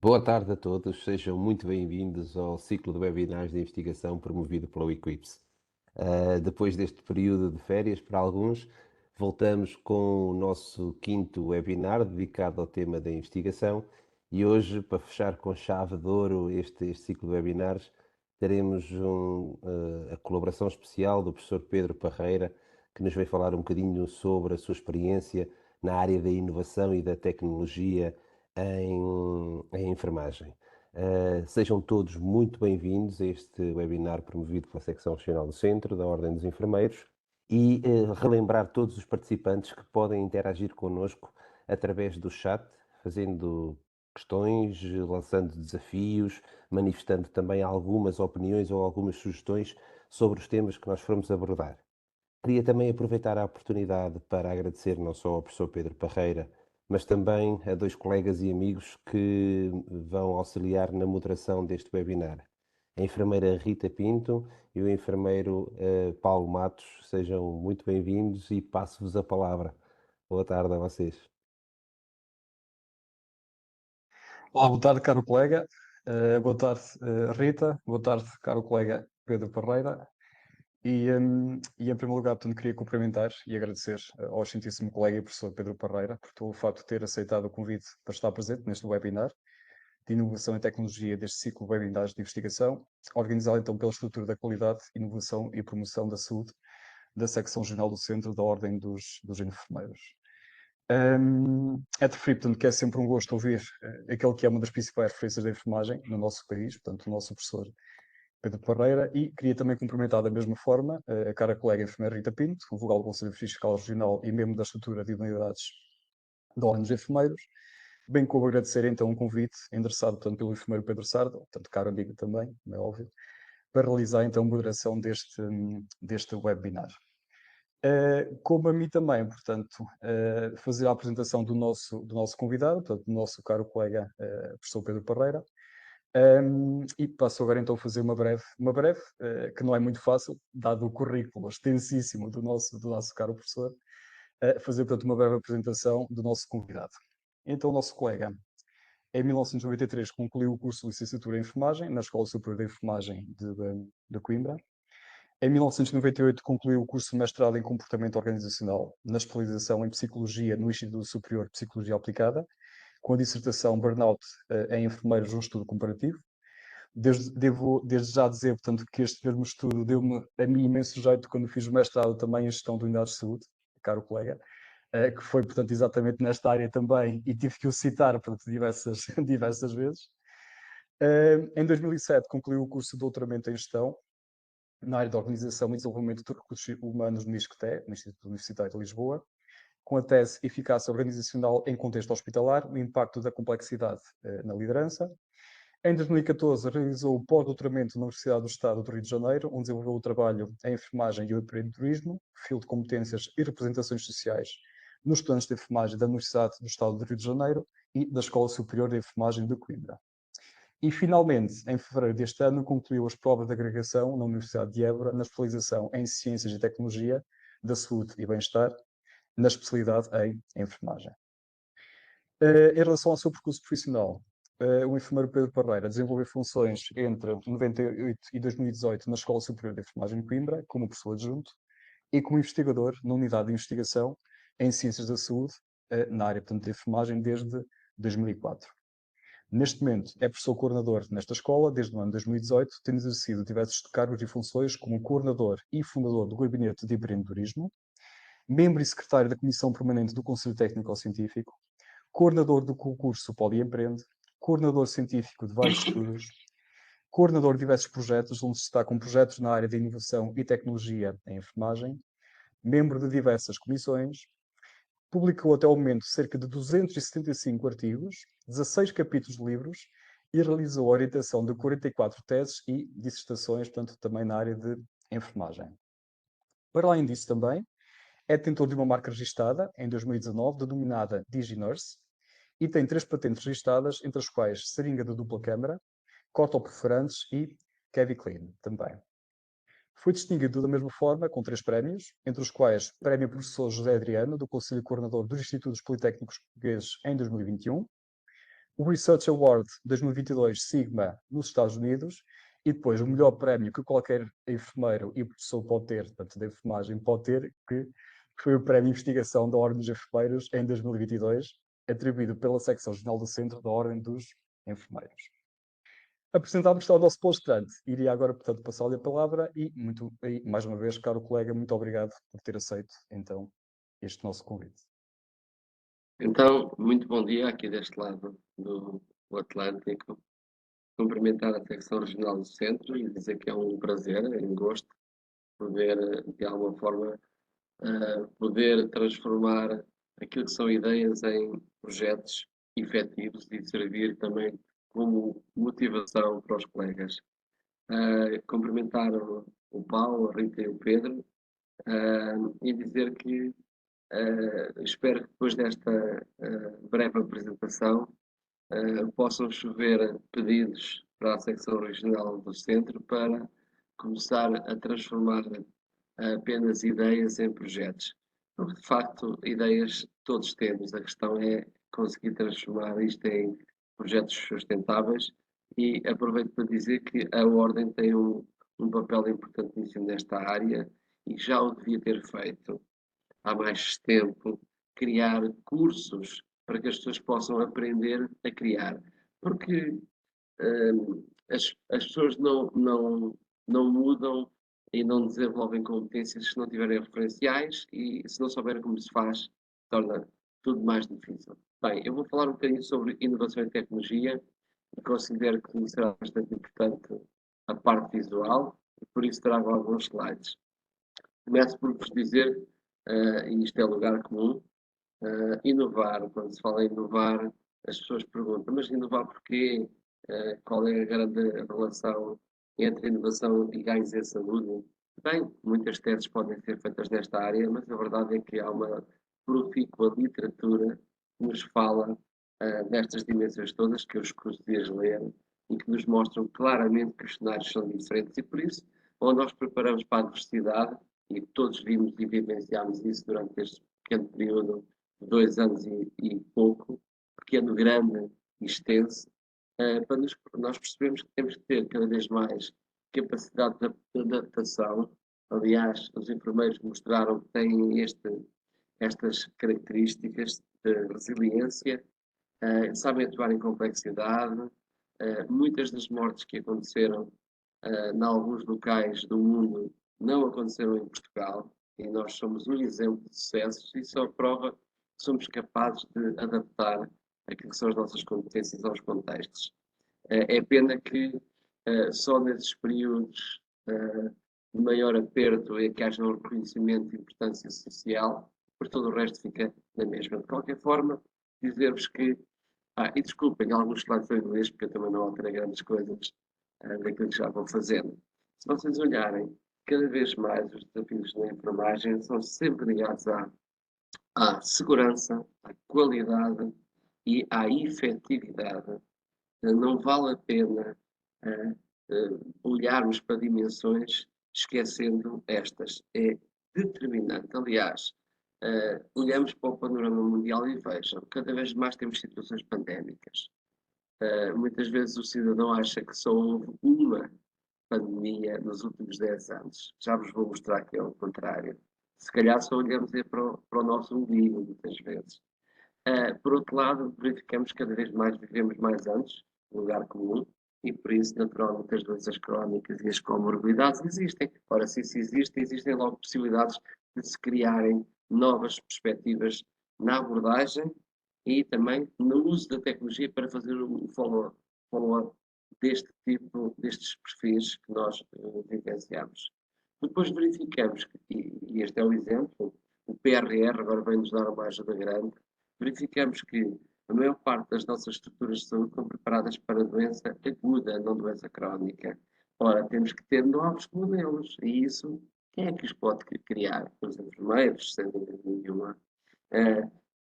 Boa tarde a todos, sejam muito bem-vindos ao ciclo de webinars de investigação promovido pela Equips. Depois deste período de férias, para alguns, voltamos com o nosso quinto webinar dedicado ao tema da investigação e hoje, para fechar com chave de ouro este ciclo de webinars, teremos a colaboração especial do professor Pedro Parreira, que nos vai falar um bocadinho sobre a sua experiência na área da inovação e da tecnologia em enfermagem. Sejam todos muito bem-vindos a este webinar promovido pela Secção Regional do Centro, da Ordem dos Enfermeiros, e relembrar todos os participantes que podem interagir connosco através do chat, fazendo questões, lançando desafios, manifestando também algumas opiniões ou algumas sugestões sobre os temas que nós formos abordar. Queria também aproveitar a oportunidade para agradecer não só ao professor Pedro Parreira, mas também a dois colegas e amigos que vão auxiliar na moderação deste webinar. A enfermeira Rita Pinto e o enfermeiro Paulo Matos. Sejam muito bem-vindos e passo-vos a palavra. Boa tarde a vocês. Olá, boa tarde, caro colega. Boa tarde, Rita. Boa tarde, caro colega Pedro Parreira. Em primeiro lugar, portanto, queria cumprimentar e agradecer ao excelentíssimo colega e professor Pedro Parreira pelo facto de ter aceitado o convite para estar presente neste webinar de Inovação e Tecnologia deste ciclo de webinars de investigação, organizado então pela Estrutura da Qualidade, Inovação e Promoção da Saúde da Secção Regional do Centro da Ordem dos Enfermeiros. É de referir, portanto, que é sempre um gosto ouvir aquele que é uma das principais referências da enfermagem no nosso país, portanto, o nosso professor Pedro Parreira, e queria também cumprimentar da mesma forma a cara colega enfermeira Rita Pinto, vogal do Conselho Fiscal Regional e membro da estrutura de unidades da Ordem dos Enfermeiros, bem como agradecer então um convite endereçado, portanto, pelo enfermeiro Pedro Sardo, portanto, caro amigo também, como é óbvio, para realizar então a moderação deste webinar. Como a mim também, portanto, fazer a apresentação do nosso convidado, portanto, do nosso caro colega, professor Pedro Parreira. E passo agora então a fazer uma breve, que não é muito fácil, dado o currículo extensíssimo do nosso caro professor, fazer, portanto, uma breve apresentação do nosso convidado. Então, o nosso colega, em 1993, concluiu o curso de licenciatura em enfermagem na Escola Superior de Enfermagem de Coimbra. Em 1998, concluiu o curso de mestrado em Comportamento Organizacional na especialização em Psicologia no Instituto Superior de Psicologia Aplicada, com a dissertação Burnout em Enfermeiros, um estudo comparativo. Devo desde já dizer, portanto, que este mesmo estudo deu-me a mim imenso jeito quando fiz o mestrado também em Gestão de Unidades de Saúde, caro colega, que foi, portanto, exatamente nesta área também, e tive que o citar, portanto, diversas, diversas vezes. Em 2007, concluiu o curso de doutoramento em Gestão, na área de Organização e Desenvolvimento de Recursos Humanos no ISCTE, no Instituto Universitário de Lisboa, com a tese Eficácia Organizacional em Contexto Hospitalar, o impacto da complexidade na liderança. Em 2014, realizou o pós-doutoramento na Universidade do Estado do Rio de Janeiro, onde desenvolveu o trabalho em enfermagem e o empreendedorismo, fio de competências e representações sociais nos estudantes de enfermagem da Universidade do Estado do Rio de Janeiro e da Escola Superior de Enfermagem de Coimbra. E, finalmente, em fevereiro deste ano, concluiu as provas de agregação na Universidade de Évora, na especialização em Ciências e Tecnologia da Saúde e Bem-Estar, na especialidade em Enfermagem. Em relação ao seu percurso profissional, o enfermeiro Pedro Parreira desenvolveu funções entre 98 e 2018 na Escola Superior de Enfermagem de Coimbra, como professor adjunto, e como investigador na Unidade de Investigação em Ciências da Saúde, na área, portanto, de enfermagem, desde 2004. Neste momento, é professor coordenador nesta escola desde o ano 2018, tendo exercido diversos cargos e funções como coordenador e fundador do Gabinete de Empreendedorismo, membro e secretário da Comissão Permanente do Conselho Técnico-Científico, coordenador do concurso Poliempreende, coordenador científico de vários estudos, coordenador de diversos projetos, onde se destacam projetos na área de inovação e tecnologia em enfermagem, membro de diversas comissões, publicou até ao momento cerca de 275 artigos, 16 capítulos de livros e realizou a orientação de 44 teses e dissertações, portanto, também na área de enfermagem. Para além disso também, é detentor de uma marca registada, em 2019, denominada DigiNurse, e tem 3 patentes registadas, entre as quais seringa de dupla câmara, cortoperforantes e Caviclean também. Foi distinguido da mesma forma com 3 prémios, entre os quais Prémio Professor José Adriano, do Conselho Coordenador dos Institutos Politécnicos Portugueses em 2021, o Research Award 2022 Sigma nos Estados Unidos e depois o melhor prémio que qualquer enfermeiro e professor pode ter, portanto, de enfermagem pode ter, que foi o prémio de investigação da Ordem dos Enfermeiros em 2022, atribuído pela Secção Regional do Centro da Ordem dos Enfermeiros. Apresentámos está o nosso palestrante. Iria agora, portanto, passar-lhe a palavra e, mais uma vez, caro colega, muito obrigado por ter aceito, então, este nosso convite. Então, muito bom dia aqui deste lado do Atlântico. Cumprimentar a secção regional do centro e dizer que é um prazer, é um gosto, poder, de alguma forma, poder transformar aquilo que são ideias em projetos efetivos e servir também como motivação para os colegas. Cumprimentar o Paulo, a Rita e o Pedro e dizer que espero que depois desta breve apresentação possam chover pedidos para a secção regional do centro para começar a transformar apenas ideias em projetos. Porque, de facto, ideias todos temos. A questão é conseguir transformar isto em projetos sustentáveis e aproveito para dizer que a Ordem tem um papel importantíssimo nesta área e já o devia ter feito há mais tempo, criar cursos para que as pessoas possam aprender a criar. Porque as pessoas não mudam e não desenvolvem competências se não tiverem referenciais e se não souberem como se faz, torna tudo mais difícil. Bem, eu vou falar um bocadinho sobre inovação e tecnologia e considero que será bastante importante a parte visual e por isso trago alguns slides. Começo por vos dizer, e isto é lugar comum, inovar. Quando se fala em inovar, as pessoas perguntam, mas inovar porquê? Qual é a grande relação entre inovação e ganhos em saúde? Bem, muitas teses podem ser feitas nesta área, mas a verdade é que há uma profícua literatura que nos fala destas dimensões todas, que eu escuso de as ler, e que nos mostram claramente que os cenários são diferentes. E por isso, ou nós preparamos para a adversidade, e todos vimos e vivenciámos isso durante este pequeno período de 2 anos e pouco, pequeno, grande e extenso, para nós percebermos que temos que ter cada vez mais capacidade de adaptação. Aliás, os enfermeiros mostraram que têm estas características de resiliência, sabem atuar em complexidade. Muitas das mortes que aconteceram em alguns locais do mundo não aconteceram em Portugal e nós somos um exemplo de sucesso e só prova que somos capazes de adaptar aquilo que são as nossas competências aos contextos. É pena que só nesses períodos de maior aperto é que haja um reconhecimento de importância social, por todo o resto fica na mesma. De qualquer forma, dizer-vos que, e desculpem, alguns slides em inglês, porque eu também não alterei grandes coisas daquilo que já vou fazendo. Se vocês olharem, cada vez mais os desafios na enfermagem são sempre ligados à segurança, à qualidade e à efetividade. Não vale a pena olharmos para dimensões esquecendo estas. É determinante. Aliás, olhamos para o panorama mundial e vejam, cada vez mais temos situações pandémicas. Muitas vezes o cidadão acha que só houve uma pandemia nos últimos 10 anos. Já vos vou mostrar que é o contrário. Se calhar só olhamos para o nosso umbigo, muitas vezes. Por outro lado, verificamos que cada vez mais vivemos mais anos, lugar comum, e por isso, naturalmente, as doenças crónicas e as comorbilidades existem. Ora, se isso existe, existem logo possibilidades de se criarem novas perspectivas na abordagem e também no uso da tecnologia para fazer o follow-up destes perfis que nós vivenciamos. Depois verificamos, e este é o exemplo, o PRR agora vem-nos dar uma ajuda grande, verificamos que a maior parte das nossas estruturas de saúde estão preparadas para doença aguda, não doença crónica. Ora, temos que ter novos modelos, e isso, quem é que os pode criar? Os enfermeiros, sem dúvida nenhuma.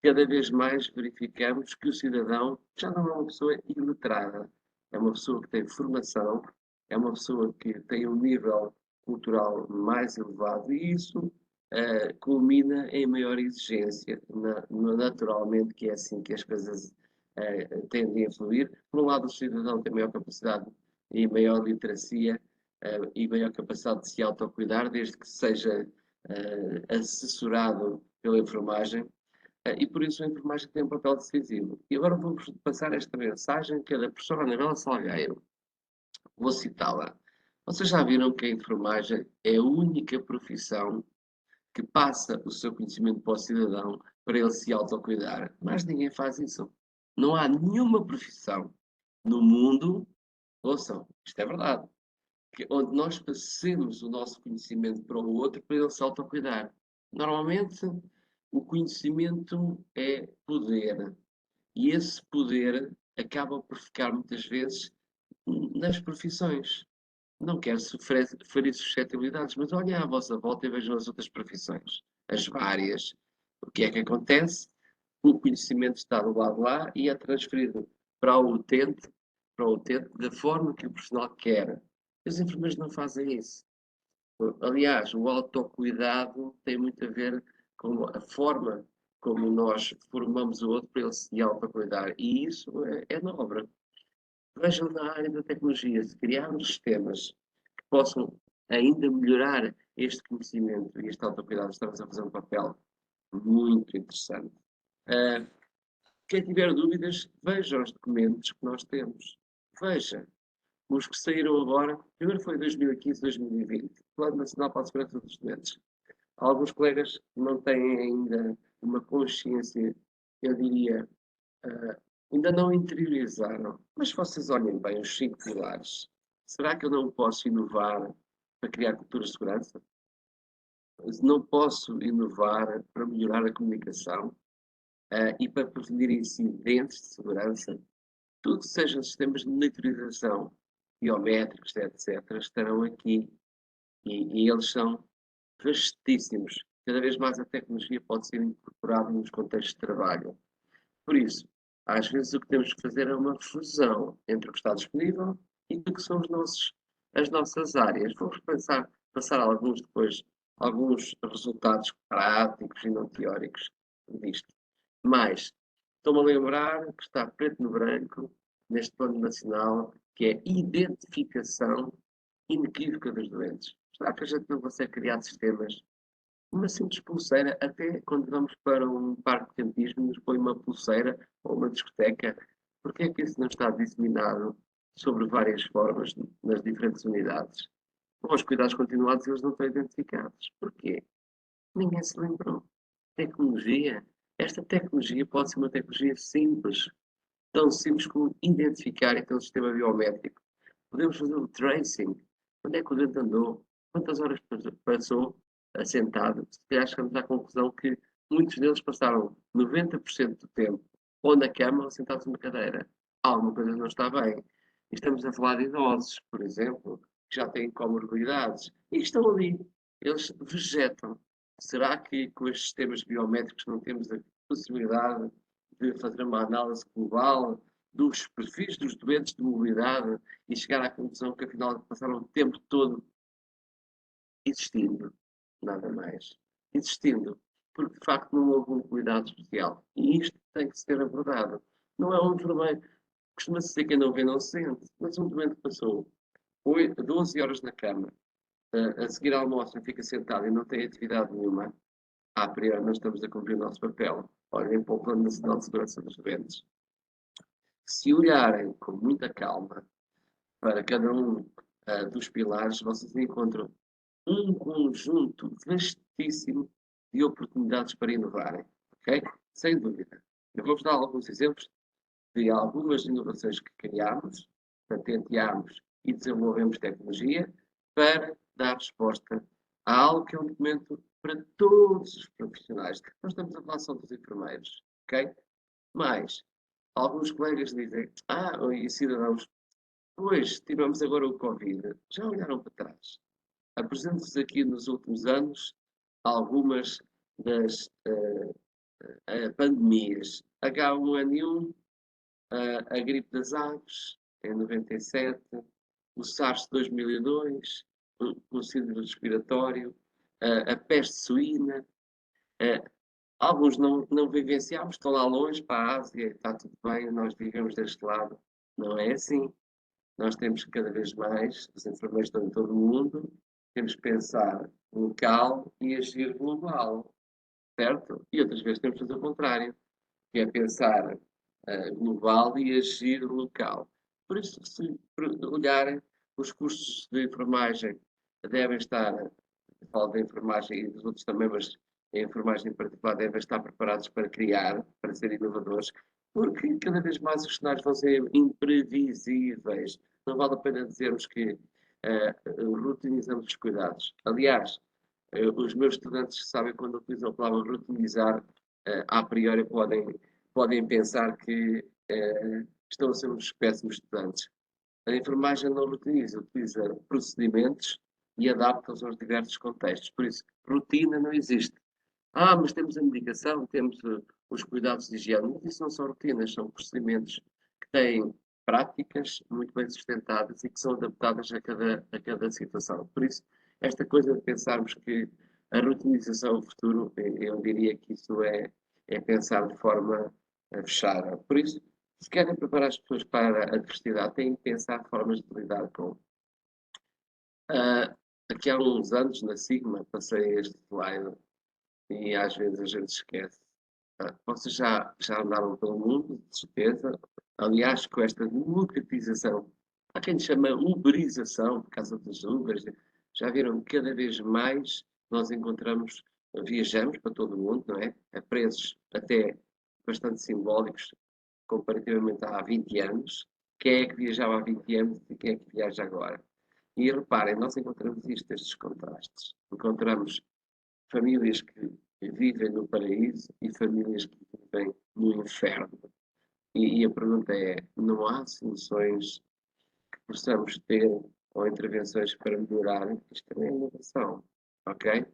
Cada vez mais verificamos que o cidadão já não é uma pessoa iletrada, é uma pessoa que tem formação, é uma pessoa que tem um nível cultural mais elevado e isso culmina em maior exigência, naturalmente que é assim que as coisas tendem a fluir. Por um lado, o cidadão tem maior capacidade e maior literacia e maior capacidade de se autocuidar, desde que seja assessorado pela enfermagem. E por isso a enfermagem tem um papel decisivo. E agora vamos passar esta mensagem que é da professora Anabela Salgueiro. Vou citá-la. Vocês já viram que a enfermagem é a única profissão que passa o seu conhecimento para o cidadão para ele se autocuidar? Mas ninguém faz isso. Não há nenhuma profissão no mundo, ouçam, isto é verdade, onde nós passemos o nosso conhecimento para o outro para ele se autocuidar. Normalmente, o conhecimento é poder. E esse poder acaba por ficar muitas vezes nas profissões. Não quero ferir suscetibilidades, mas olhem à vossa volta e vejam as outras profissões, as várias. O que é que acontece? O conhecimento está do lado lá e é transferido para o utente da forma que o profissional quer. Os enfermeiros não fazem isso. Aliás, o autocuidado tem muito a ver com a forma como nós formamos o outro para ele se autocuidar. E isso é nobre. Vejam na área da tecnologia, se criarmos sistemas que possam ainda melhorar este conhecimento e este autocuidado, estamos a fazer um papel muito interessante. Quem tiver dúvidas, veja os documentos que nós temos. Veja. Os que saíram agora, primeiro foi 2015, 2020, Plano Nacional para a Segurança dos Doentes. Alguns colegas não têm ainda uma consciência, eu diria, ainda não interiorizaram. Mas se vocês olhem bem os 5 pilares, será que eu não posso inovar para criar cultura de segurança? Não posso inovar para melhorar a comunicação e para prevenir incidentes de segurança? Tudo que sejam sistemas de monitorização, biométricos, etc., estarão aqui e eles são vastíssimos. Cada vez mais a tecnologia pode ser incorporada nos contextos de trabalho. Por isso, às vezes o que temos que fazer é uma fusão entre o que está disponível e o que são as nossas áreas. Vamos passar alguns resultados práticos e não teóricos disto. Mas estou-me a lembrar que está preto no branco neste Plano Nacional, que é identificação inequívoca dos doentes. Será que a gente não consegue criar sistemas? Uma simples pulseira, até quando vamos para um parque de campismo, nos põe uma pulseira ou uma discoteca. Porque é que isso não está disseminado sobre várias formas nas diferentes unidades? Com os cuidados continuados, eles não estão identificados. Porquê? Ninguém se lembrou. Tecnologia. Esta tecnologia pode ser uma tecnologia simples, tão simples como identificar aquele sistema biométrico. Podemos fazer o tracing. Onde é que o doente andou? Quantas horas passou assentado? Se calhar chegamos à conclusão que muitos deles passaram 90% do tempo ou na cama ou sentados numa cadeira. Alguma coisa não está bem. E estamos a falar de idosos, por exemplo, que já têm comorbidades e estão ali. Eles vegetam. Será que com estes sistemas biométricos não temos a possibilidade de fazer uma análise global dos perfis dos doentes de mobilidade e chegar à conclusão que afinal passaram o tempo todo existindo, nada mais. Existindo, porque de facto não houve um cuidado especial. E isto tem que ser abordado. Não é um enfermeiro, costuma-se dizer que quem não vê não sente, mas um doente que passou 12 horas na cama, a seguir ao almoço fica sentado e não tem atividade nenhuma, a priori não estamos a cumprir o nosso papel. Olhem para o Plano Nacional de Segurança dos Doentes. Se olharem com muita calma para cada um dos pilares, vocês encontram um conjunto vastíssimo de oportunidades para inovarem. Ok? Sem dúvida. Eu vou-vos dar alguns exemplos de algumas inovações que criámos, patenteámos e desenvolvemos tecnologia para dar resposta a algo que é um documento para todos os profissionais. Nós estamos a falar só dos enfermeiros. Ok? Mas alguns colegas dizem, e cidadãos, pois tivemos agora o Covid, já olharam para trás. Apresento-vos aqui nos últimos anos algumas das pandemias. H1N1, a gripe das aves, em 97, o SARS 2002, o síndrome respiratório, a peste suína, Alguns não vivenciamos, estão lá longe para a Ásia, está tudo bem, nós vivemos deste lado. Não é assim. Nós temos que cada vez mais, os enfermeiros estão em todo o mundo, temos que pensar local e agir global, certo? E outras vezes temos que fazer o contrário, que é pensar global e agir local. Por isso, se olharem, os cursos de enfermagem devem estar, falo da enfermagem e dos outros também, mas a enfermagem em particular devem estar preparados para criar, para ser inovadores, porque cada vez mais os cenários vão ser imprevisíveis. Não vale a pena dizermos que rutinizamos os cuidados. Aliás, os meus estudantes sabem quando utilizam a palavra rutinizar, a priori podem pensar que estão a ser uns péssimos estudantes. A enfermagem não rotiniza, utiliza procedimentos e adapta-os aos diversos contextos. Por isso, rotina não existe. Mas temos a medicação, temos os cuidados de higiene. Mas isso não são rotinas, são procedimentos que têm práticas muito bem sustentadas e que são adaptadas a cada situação. Por isso, esta coisa de pensarmos que a rotinização é o futuro, eu diria que isso é pensar de forma fechada. Por isso, se querem preparar as pessoas para a diversidade, têm que pensar formas de lidar com. Aqui há uns anos, na Sigma, passei este slide e às vezes a gente esquece. Vocês já andaram pelo mundo, de certeza. Aliás, com esta democratização, há quem chama uberização, por causa dos Ubers, já viram que cada vez mais nós viajamos para todo o mundo, não é? A preços até bastante simbólicos, comparativamente há 20 anos. Quem é que viajava há 20 anos e quem é que viaja agora? E reparem, nós encontramos estes contrastes. Encontramos famílias que vivem no paraíso e famílias que vivem no inferno. E a pergunta é: não há soluções que possamos ter ou intervenções para melhorar? Isto também é inovação, ok?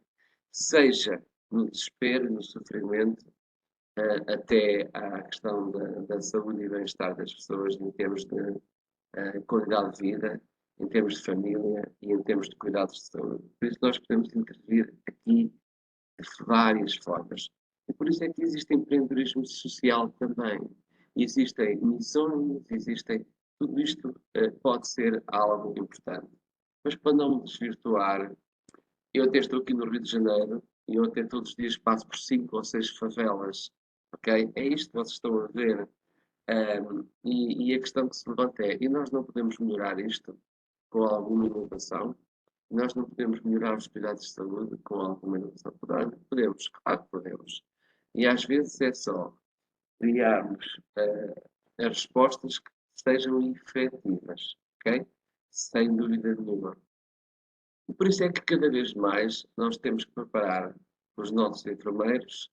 Seja no desespero, no sofrimento, até à questão da saúde e bem-estar das pessoas em termos de qualidade de vida, em termos de família e em termos de cuidados de saúde. Por isso nós podemos intervir aqui de várias formas. E por isso é que existe empreendedorismo social também. Existem missões, tudo isto pode ser algo importante. Mas para não me desvirtuar, eu até estou aqui no Rio de Janeiro e eu até todos os dias passo por 5 ou 6 favelas. Ok? É isto que vocês estão a ver. E a questão que se levanta é: e nós não podemos melhorar isto com alguma inovação? Nós não podemos melhorar os cuidados de saúde com alguma inovação? Podemos, claro que podemos. E às vezes é só criarmos as respostas que sejam efetivas, ok? Sem dúvida nenhuma. E por isso é que cada vez mais nós temos que preparar os nossos enfermeiros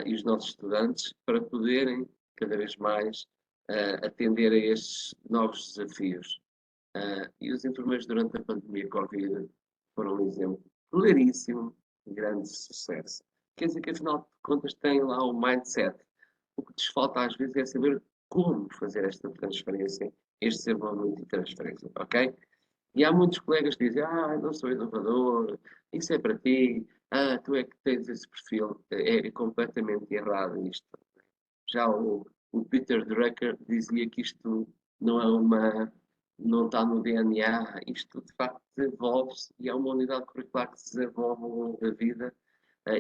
e os nossos estudantes para poderem cada vez mais atender a estes novos desafios. E os enfermeiros durante a pandemia Covid foram um exemplo claríssimo de grande sucesso. Quer dizer que afinal de contas têm lá o mindset. O que lhes falta às vezes é saber como fazer esta transferência, este desenvolvimento e transferência, ok? E há muitos colegas que dizem: não sou inovador, isso é para ti, tu é que tens esse perfil. É completamente errado isto. Já o Peter Drucker dizia que isto não está no DNA, isto de facto desenvolve-se e é uma unidade curricular que se desenvolve ao longo da vida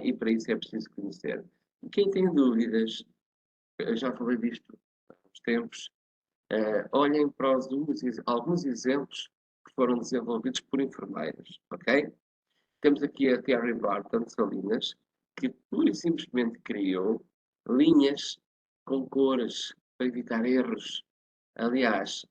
e para isso é preciso conhecer. E quem tem dúvidas, eu já falei disto há uns tempos, olhem para alguns exemplos que foram desenvolvidos por enfermeiros, ok? Temos aqui a Thierry Barton Salinas, que pura e simplesmente criou linhas com cores para evitar erros. Aliás,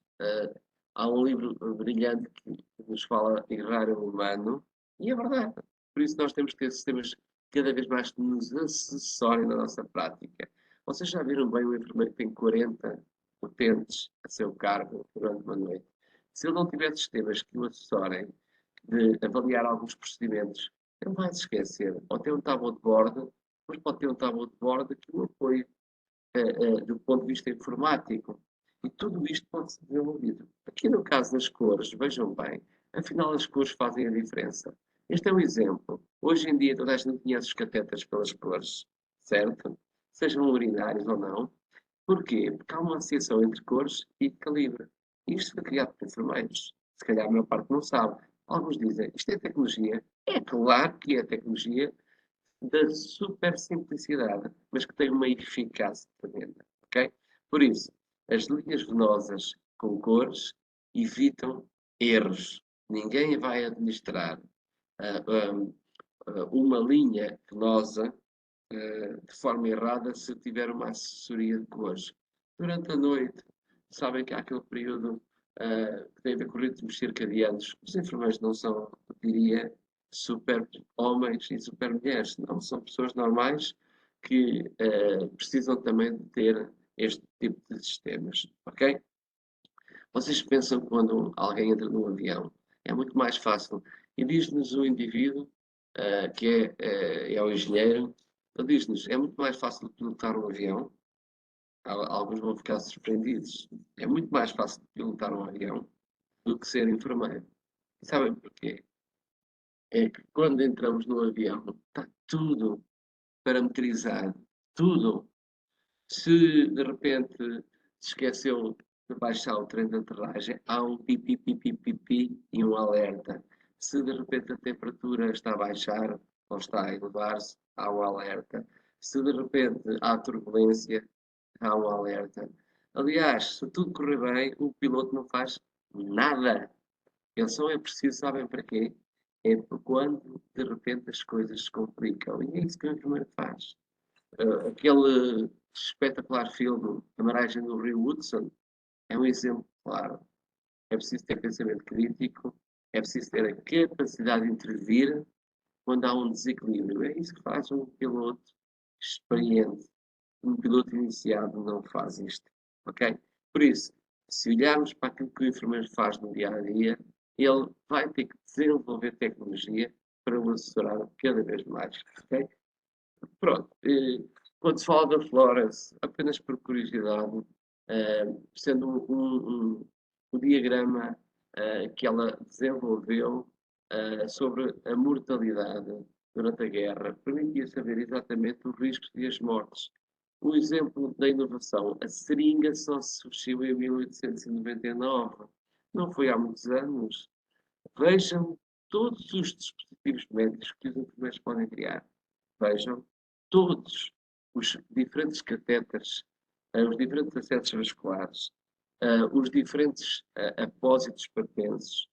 há um livro brilhante que nos fala errar é humano, e é verdade. Por isso nós temos que ter sistemas cada vez mais que nos assessorem na nossa prática. Vocês já viram bem o enfermeiro que tem 40 utentes a seu cargo durante uma noite? Se ele não tiver sistemas que o assessorem, de avaliar alguns procedimentos, ele vai se esquecer. Ou tem um tablet de bordo, mas pode ter um tablet de bordo que o apoie do ponto de vista informático. E tudo isto pode ser desenvolvido. Aqui no caso das cores, vejam bem, afinal as cores fazem a diferença. Este é um exemplo. Hoje em dia toda a gente conhece os catetas pelas cores, certo? Sejam urinários ou não. Porquê? Porque há uma associação entre cores e calibre. Isto foi criado por enfermeiros. Se calhar a maior parte não sabe. Alguns dizem, isto é tecnologia. É claro que é tecnologia da super simplicidade, mas que tem uma eficácia tremenda, ok? Por isso, as linhas venosas com cores evitam erros. Ninguém vai administrar uma linha venosa de forma errada se tiver uma assessoria de cores. Durante a noite, sabem que há aquele período que tem a ver com ritmos circadianos. Os enfermeiros não são, diria, super homens e super mulheres, não, são pessoas normais que precisam também de ter este tipo de sistemas, ok? Vocês pensam que quando alguém entra num avião, é muito mais fácil, e diz-nos o indivíduo, que é o engenheiro, ele diz-nos, é muito mais fácil pilotar um avião, alguns vão ficar surpreendidos, é muito mais fácil pilotar um avião do que ser enfermeiro. E sabem porquê? É que quando entramos no avião, está tudo parametrizado, tudo. Se de repente se esqueceu de baixar o trem de aterragem, há um pipi, pipi, pipi e um alerta. Se de repente a temperatura está a baixar ou está a elevar-se, há um alerta. Se de repente há turbulência, há um alerta. Aliás, se tudo correr bem, o piloto não faz nada. Ele só é preciso, sabem para quê? É por quando de repente as coisas se complicam. E é isso que o enfermeiro faz. Aquele espetacular filme, A Maragem do Rio Hudson, é um exemplo claro. É preciso ter pensamento crítico, é preciso ter a capacidade de intervir quando há um desequilíbrio. É isso que faz um piloto experiente. Um piloto iniciado não faz isto. Ok? Por isso, se olharmos para aquilo que o enfermeiro faz no dia a dia, ele vai ter que desenvolver tecnologia para o assessorar cada vez mais. Ok? Pronto. Quando se fala da Florence, apenas por curiosidade, sendo um diagrama que ela desenvolveu sobre a mortalidade durante a guerra, permitia saber exatamente os riscos e as mortes. Um exemplo da inovação, a seringa só surgiu em 1899, não foi há muitos anos. Vejam todos os dispositivos médicos que os enfermeiros podem criar. Vejam todos os diferentes catéteres, os diferentes acessos vasculares, os diferentes apósitos pertences,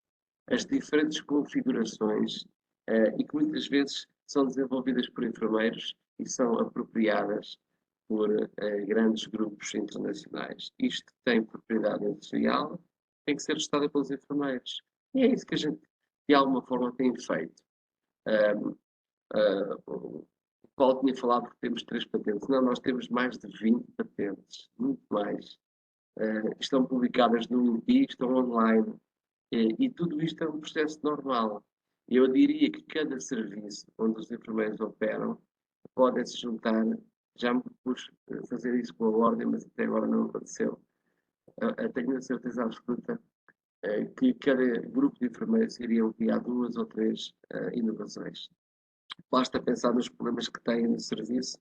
as diferentes configurações e que muitas vezes são desenvolvidas por enfermeiros e são apropriadas por grandes grupos internacionais. Isto tem propriedade industrial, tem que ser testada pelos enfermeiros. E é isso que a gente, de alguma forma, tem feito. O Paulo tinha falado que temos 3 patentes. Não, nós temos mais de 20 patentes, muito mais. Estão publicadas no INPI, estão online. E tudo isto é um processo normal. Eu diria que cada serviço onde os enfermeiros operam podem se juntar. Já me propus fazer isso com a ordem, mas até agora não aconteceu. Tenho a certeza absoluta que cada grupo de enfermeiros iriam criar 2 ou 3 inovações. Basta pensar nos problemas que têm no serviço,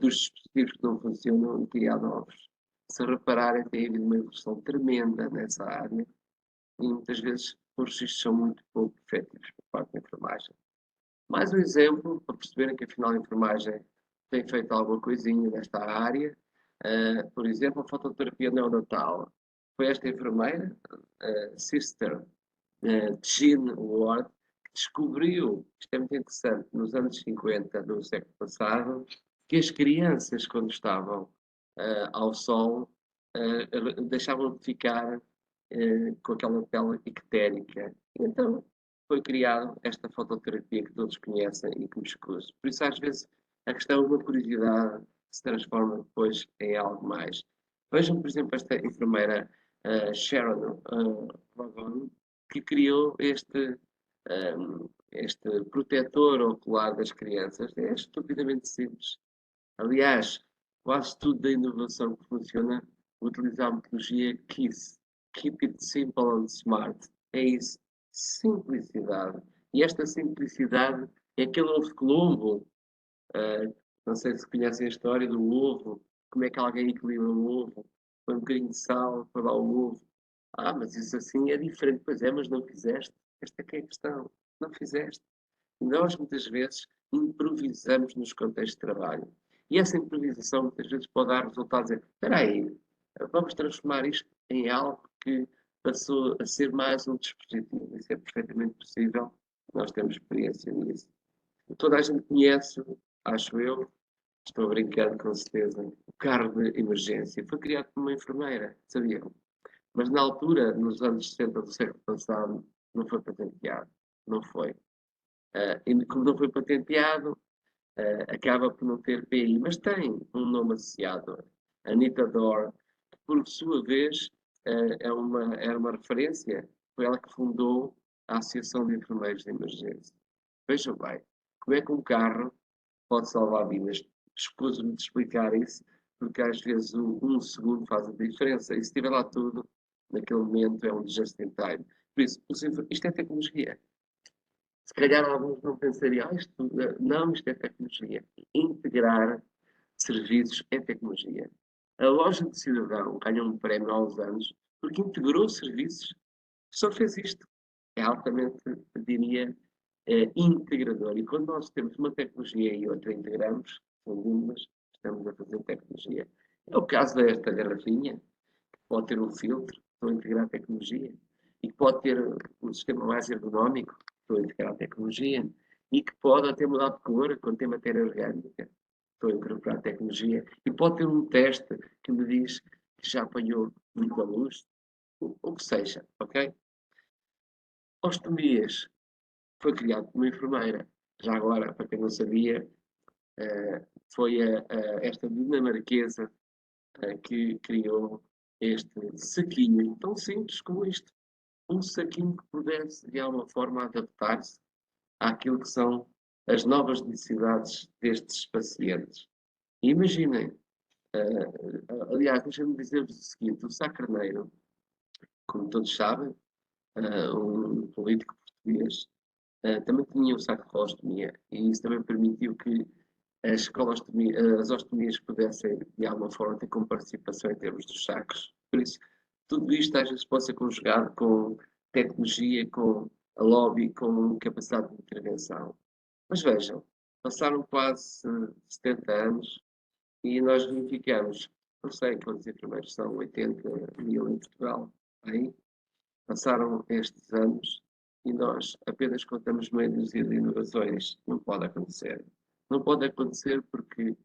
dos dispositivos que não funcionam e criar novos. Se repararem, tem havido uma evolução tremenda nessa área e muitas vezes os registros são muito pouco efetivos por parte da enfermagem. Mais um exemplo para perceberem que afinal a enfermagem tem feito alguma coisinha nesta área. Por exemplo, a fototerapia neonatal. Foi esta enfermeira, Sister Jean Ward, que descobriu, isto é muito interessante, nos anos 50 do século passado, que as crianças, quando estavam ao sol, deixavam de ficar com aquela pele ictérica. Então, foi criada esta fototerapia que todos conhecem e que me escuso. Por isso, às vezes, a questão de uma curiosidade se transforma depois em algo mais. Vejam, por exemplo, esta enfermeira Sharon Vaughan, que criou este protetor ocular das crianças. É estupidamente simples. Aliás, quase tudo da inovação que funciona utiliza a metodologia KISS. Keep it simple and smart. É isso. Simplicidade. E esta simplicidade é aquele ovo de Colombo Não sei se conhecem a história do ovo, como é que alguém equilibra o ovo, põe um bocadinho de sal, põe lá o ovo. Ah, mas isso assim é diferente. Pois é, mas não fizeste. Esta é que é a questão. Não fizeste. E nós, muitas vezes, improvisamos nos contextos de trabalho. E essa improvisação, muitas vezes, pode dar resultados. Espera aí, vamos transformar isto em algo que passou a ser mais um dispositivo. Isso é perfeitamente possível. Nós temos experiência nisso. Toda a gente conhece, acho eu, estou brincando com certeza, o carro de emergência. Foi criado por uma enfermeira, sabiam? Mas na altura, nos anos 60 do século passado, não foi patenteado. Não foi. E como não foi patenteado, acaba por não ter PI, mas tem um nome associado, Anita Dorr, que por sua vez era uma referência, foi ela que fundou a Associação de Enfermeiros de Emergência. Vejam bem, como é que um carro pode salvar vidas? Escuso-me de explicar isso, porque às vezes um segundo faz a diferença, e se estiver lá tudo, naquele momento é um just in time. Por isso, isto é tecnologia. Se calhar alguns não pensariam, não, isto é tecnologia. Integrar serviços é tecnologia. A loja de cidadão ganhou um prémio há uns anos porque integrou serviços, só fez isto. É altamente, eu diria, integrador. E quando nós temos uma tecnologia e outra integramos, são algumas, estamos a fazer tecnologia. É o caso desta garrafinha, que pode ter um filtro, estou a integrar a tecnologia, e que pode ter um sistema mais ergonómico, estou a integrar a tecnologia, e que pode até mudar de cor quando tem matéria orgânica, estou a incorporar a tecnologia, e pode ter um teste que me diz que já apanhou muita luz, o que seja, ok? Ostomias foi criado por uma enfermeira. Já agora, para quem não sabia, foi esta dinamarquesa que criou este saquinho tão simples como isto. Um saquinho que pudesse, de alguma forma, adaptar-se àquilo que são as novas necessidades destes pacientes. E imaginem, aliás, deixem-me dizer-vos o seguinte: o Sá Carneiro, como todos sabem, um político português, também tinha o saco de ostomia, e isso também permitiu que as ostomias pudessem, de alguma forma, ter como participação em termos dos sacos. Por isso, tudo isto às vezes pode ser conjugado com tecnologia, com a lobby, com capacidade de intervenção. Mas vejam, passaram quase 70 anos e nós verificamos, não sei quantos enfermeiros são, 80 mil em Portugal, aí passaram estes anos e nós apenas contamos meia dúzia de inovações. Não pode acontecer. Não pode acontecer porque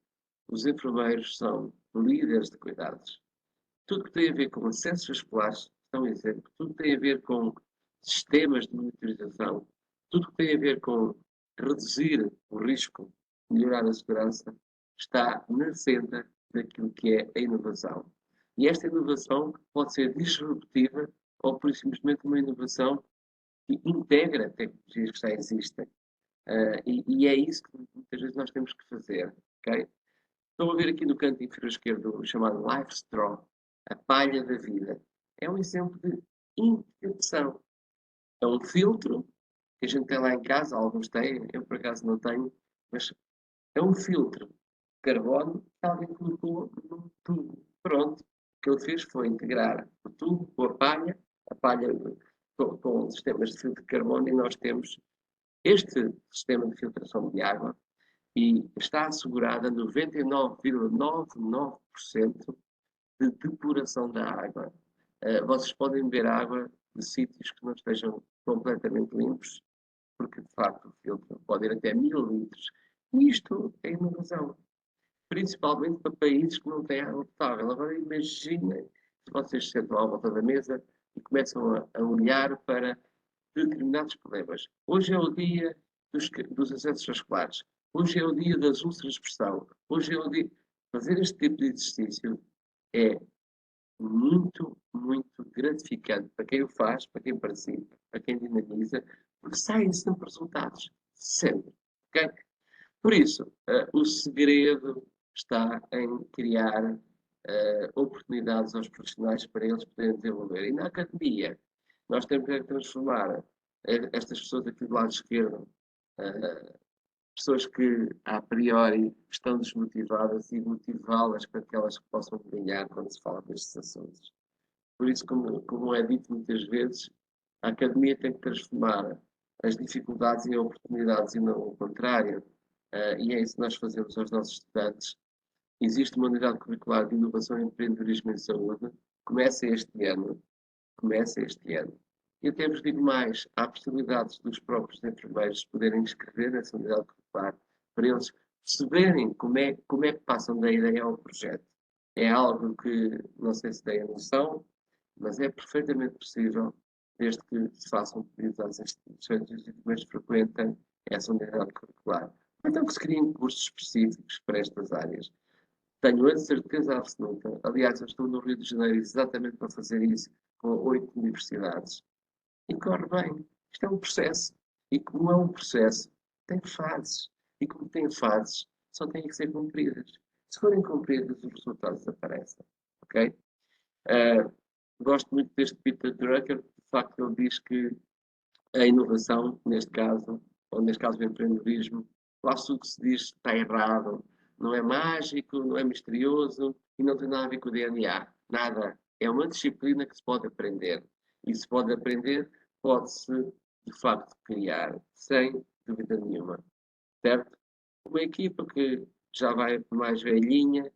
os enfermeiros são líderes de cuidados. Tudo que tem a ver com acessos escolares, é um exemplo. Tudo que tem a ver com sistemas de monitorização, tudo que tem a ver com reduzir o risco, melhorar a segurança, está na senda daquilo que é a inovação. E esta inovação pode ser disruptiva ou, por simplesmente, uma inovação que integra tecnologias que já existem. E é isso que muitas vezes nós temos que fazer. Okay? Estão a ver aqui no canto inferior esquerdo o chamado Life Straw, a palha da vida. É um exemplo de integração. É um filtro que a gente tem lá em casa, alguns têm, eu por acaso não tenho, mas é um filtro de carbono que alguém colocou num tubo. Pronto. O que ele fez foi integrar o tubo com a palha com sistemas de filtro de carbono, e nós temos este sistema de filtração de água e está assegurada 99,99% de depuração da água. Vocês podem beber água de sítios que não estejam completamente limpos, porque de facto o filtro pode ir até 1000 litros. E isto é inovação, principalmente para países que não têm água potável. Agora imaginem se vocês se sentam à volta da mesa e começam a olhar para determinados problemas. Hoje é o dia dos acessos escolares. Hoje é o dia das úlceras de pressão. Hoje é o dia. Fazer este tipo de exercício é muito, muito gratificante para quem o faz, para quem participa, para quem dinamiza, porque saem sempre resultados. Sempre. Okay? Por isso, o segredo está em criar oportunidades aos profissionais para eles poderem desenvolver. E na academia, nós temos que transformar estas pessoas aqui do lado esquerdo, pessoas que, a priori, estão desmotivadas e motivá-las para que elas possam ganhar quando se fala destes assuntos. Por isso, como é dito muitas vezes, a academia tem que transformar as dificuldades em oportunidades e não o contrário. E é isso que nós fazemos aos nossos estudantes. Existe uma unidade curricular de inovação e empreendedorismo em saúde. Começa este ano. E até vos digo mais, há possibilidades dos próprios enfermeiros poderem inscrever nessa unidade curricular para eles perceberem como é que passam da ideia ao projeto. É algo que, não sei se têm a noção, mas é perfeitamente possível, desde que se façam pedidos às instituições e os enfermeiros frequentem essa unidade curricular. Então que se criem cursos específicos para estas áreas. Tenho a certeza absoluta. Aliás, eu estou no Rio de Janeiro exatamente para fazer isso com 8 universidades. E corre bem. Isto é um processo. E como é um processo, tem fases. E como tem fases, só têm que ser cumpridas. Se forem cumpridas, os resultados aparecem. Ok? Gosto muito deste Peter Drucker. De facto, ele diz que a inovação, neste caso, ou neste caso o empreendedorismo, lá o que se diz está errado. Não é mágico, não é misterioso e não tem nada a ver com o DNA. Nada. É uma disciplina que se pode aprender. E se pode aprender, pode-se, de facto, criar, sem dúvida nenhuma. Certo? Uma equipa que já vai mais velhinha,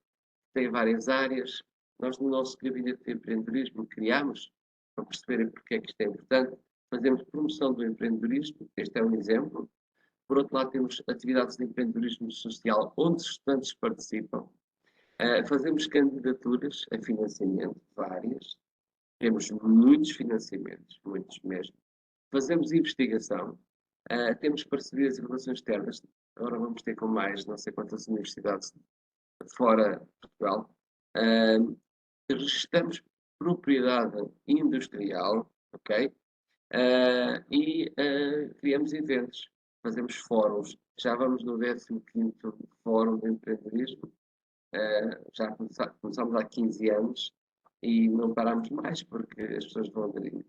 tem várias áreas. Nós, no nosso gabinete de empreendedorismo, criamos, para perceberem porque é que isto é importante, fazemos promoção do empreendedorismo, este é um exemplo. Por outro lado, temos atividades de empreendedorismo social, onde os estudantes participam. Fazemos candidaturas a financiamento, várias. Temos muitos financiamentos, muitos mesmo. Fazemos investigação. Temos parcerias e relações externas. Agora vamos ter com mais não sei quantas universidades fora de Portugal. Registramos propriedade industrial, ok? E criamos eventos, fazemos fóruns. Já vamos no 15º Fórum de Empreendedorismo. Já começámos há 15 anos e não paramos mais porque as pessoas vão aderindo.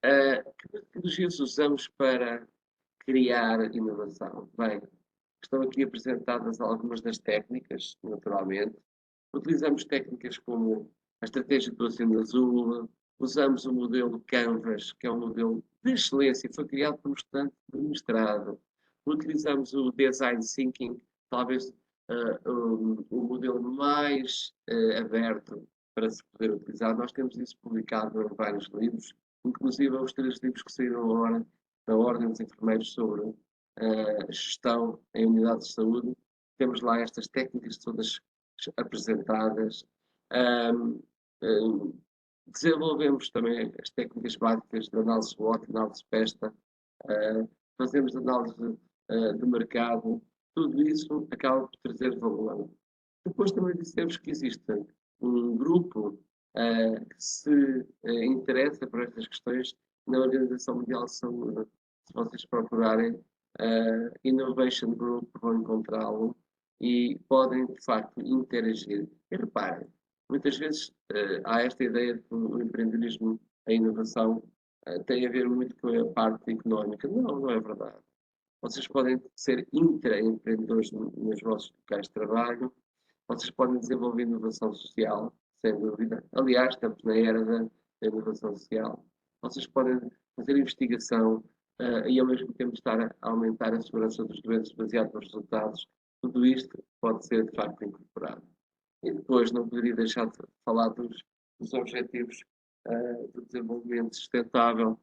Que metodologias usamos para criar inovação? Bem, estão aqui apresentadas algumas das técnicas, naturalmente. Utilizamos técnicas como a estratégia do Oceano Azul, usamos o modelo Canvas, que é um modelo de excelência, foi criado por um estudante de mestrado. Utilizamos o Design Thinking, talvez o modelo mais aberto para se poder utilizar. Nós temos isso publicado em vários livros, inclusive os 3 livros que saíram agora da Ordem dos Enfermeiros sobre gestão em unidades de saúde. Temos lá estas técnicas todas apresentadas. Desenvolvemos também as técnicas básicas de análise SWOT, análise PESTA, fazemos análise de mercado. Tudo isso acaba por trazer valor. Depois também dissemos que existe um grupo que se interessa por estas questões na Organização Mundial de Saúde. Se vocês procurarem Innovation Group, vão encontrá-lo e podem, de facto, interagir. E reparem, muitas vezes há esta ideia de que o empreendedorismo, a inovação, tem a ver muito com a parte económica. Não, não é verdade. Vocês podem ser intraempreendedores nos vossos locais de trabalho, vocês podem desenvolver inovação social, sem dúvida. Aliás, estamos na era da inovação social. Vocês podem fazer investigação e, ao mesmo tempo, estar a aumentar a segurança dos doentes baseado nos resultados. Tudo isto pode ser, de facto, incorporado. E depois, não poderia deixar de falar dos objetivos do desenvolvimento sustentável.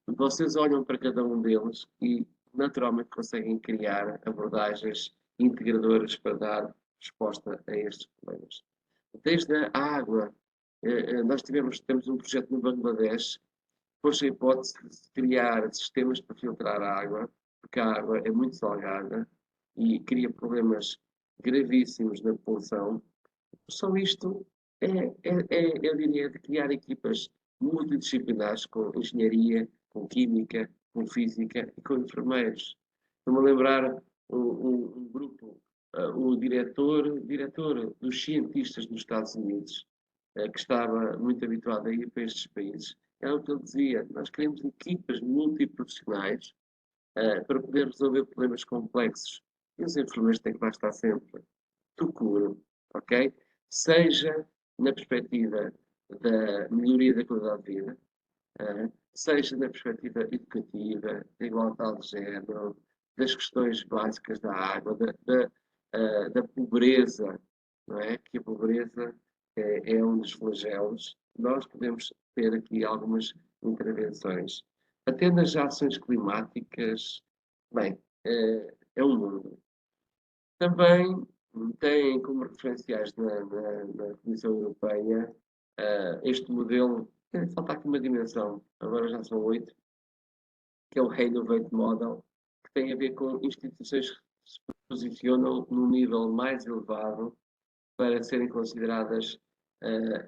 Vocês olham para cada um deles e, naturalmente, conseguem criar abordagens integradoras para dar resposta a estes problemas. Desde a água, nós temos um projeto no Bangladesh, pôs a hipótese de criar sistemas para filtrar a água, porque a água é muito salgada e cria problemas gravíssimos na população. Só isto eu diria, de criar equipas multidisciplinares com engenharia, com química, com física e com enfermeiros. Estou-me a lembrar um grupo, o diretor dos cientistas dos Estados Unidos, que estava muito habituado a ir para estes países, era o que ele dizia: nós queremos equipas multiprofissionais para poder resolver problemas complexos E os enfermeiros têm que lá estar sempre. Procuro, ok? Seja na perspectiva da melhoria da qualidade de vida, seja na perspectiva educativa, da igualdade de género, das questões básicas da água, da pobreza, não é? Que a pobreza é um dos flagelos. Nós podemos ter aqui algumas intervenções. Até nas ações climáticas, bem, é um mundo. Também tem como referenciais na Comissão Europeia este modelo, falta aqui uma dimensão, agora já são 8, que é o Renovate Model, que tem a ver com instituições que se posicionam num nível mais elevado para serem consideradas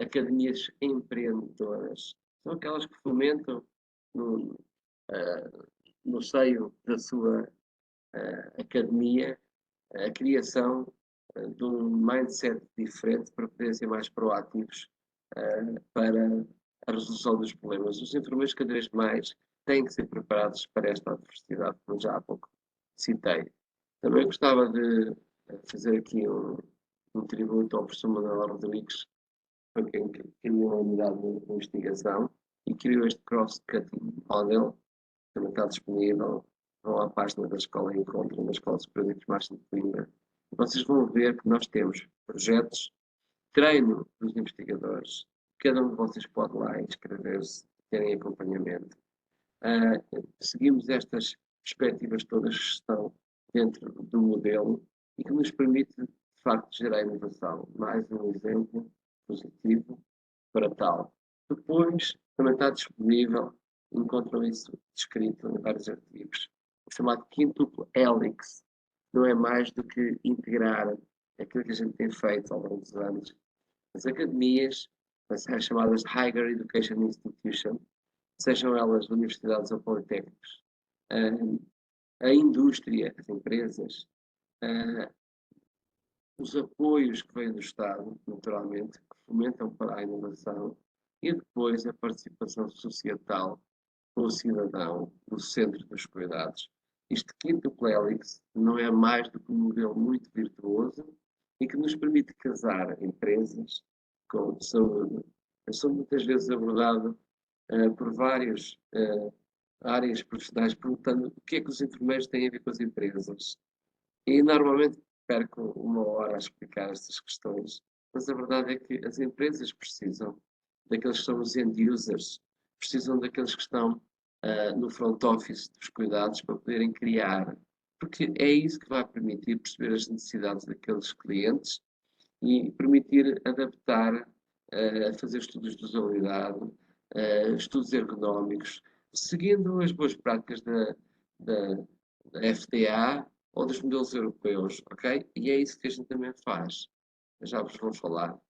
academias empreendedoras. São aquelas que fomentam no, no seio da sua academia a criação de um mindset diferente para poderem ser mais proativos para a resolução dos problemas. Os enfermeiros cada vez mais têm que ser preparados para esta adversidade, como já há pouco citei. Também gostava de fazer aqui um tributo ao professor Manuel Rodrigues, para quem criou a unidade de investigação e criou este cross-cutting model, que também está disponível. Vão à página da Escola Encontro, na Escola Superior de Enfermagem de Coimbra. Vocês vão ver que nós temos projetos, treino dos investigadores. Cada um de vocês pode lá inscrever-se, terem acompanhamento. Seguimos estas perspectivas todas que estão dentro do modelo e que nos permite, de facto, gerar inovação. Mais um exemplo positivo para tal. Depois, também está disponível, encontram isso descrito em vários artigos, o chamado quíntuplo helix. Não é mais do que integrar aquilo que a gente tem feito ao longo dos anos. As academias, as chamadas Higher Education Institution, sejam elas universidades ou politécnicos, a indústria, as empresas, os apoios que vêm do Estado, naturalmente, que fomentam para a inovação, e depois a participação societal com o cidadão no centro dos cuidados. Isto quíntuplo helix não é mais do que um modelo muito virtuoso e que nos permite casar empresas com saúde. Eu sou muitas vezes abordado por várias áreas profissionais perguntando o que é que os enfermeiros têm a ver com as empresas. E normalmente perco uma hora a explicar estas questões, mas a verdade é que as empresas precisam daqueles que são os end users, precisam daqueles que estão no front office dos cuidados para poderem criar, porque é isso que vai permitir perceber as necessidades daqueles clientes e permitir adaptar, fazer estudos de usabilidade, estudos ergonómicos, seguindo as boas práticas da FDA ou dos modelos europeus, ok? E é isso que a gente também faz. Eu já vos vou falar.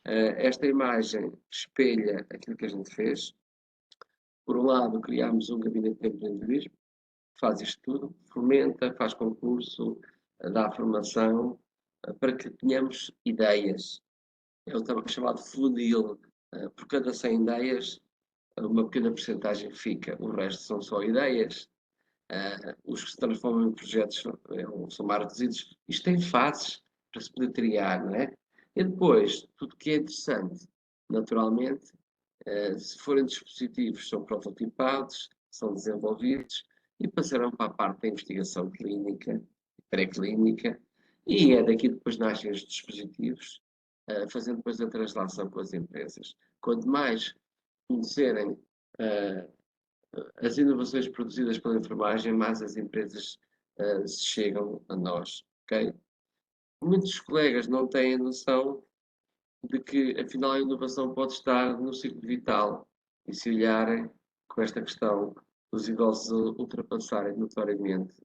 Esta imagem espelha aquilo que a gente fez. Por um lado, criámos um gabinete de empreendedorismo, que faz isto tudo, fomenta, faz concurso, dá formação, para que tenhamos ideias. É o também chamado funil. Por cada 100 ideias, uma pequena porcentagem fica, o resto são só ideias. Os que se transformam em projetos são mais reduzidos. Isto tem fases para se poder triar, não é? E depois, tudo que é interessante, naturalmente, se forem dispositivos, são prototipados, são desenvolvidos e passarão para a parte da investigação clínica, pré-clínica, e é daqui depois nascem os dispositivos, fazendo depois a translação com as empresas. Quanto mais conhecerem as inovações produzidas pela enfermagem, mais as empresas se chegam a nós. Okay? Muitos colegas não têm noção de que, afinal, a inovação pode estar no ciclo vital e se olharem com esta questão dos idosos ultrapassarem notoriamente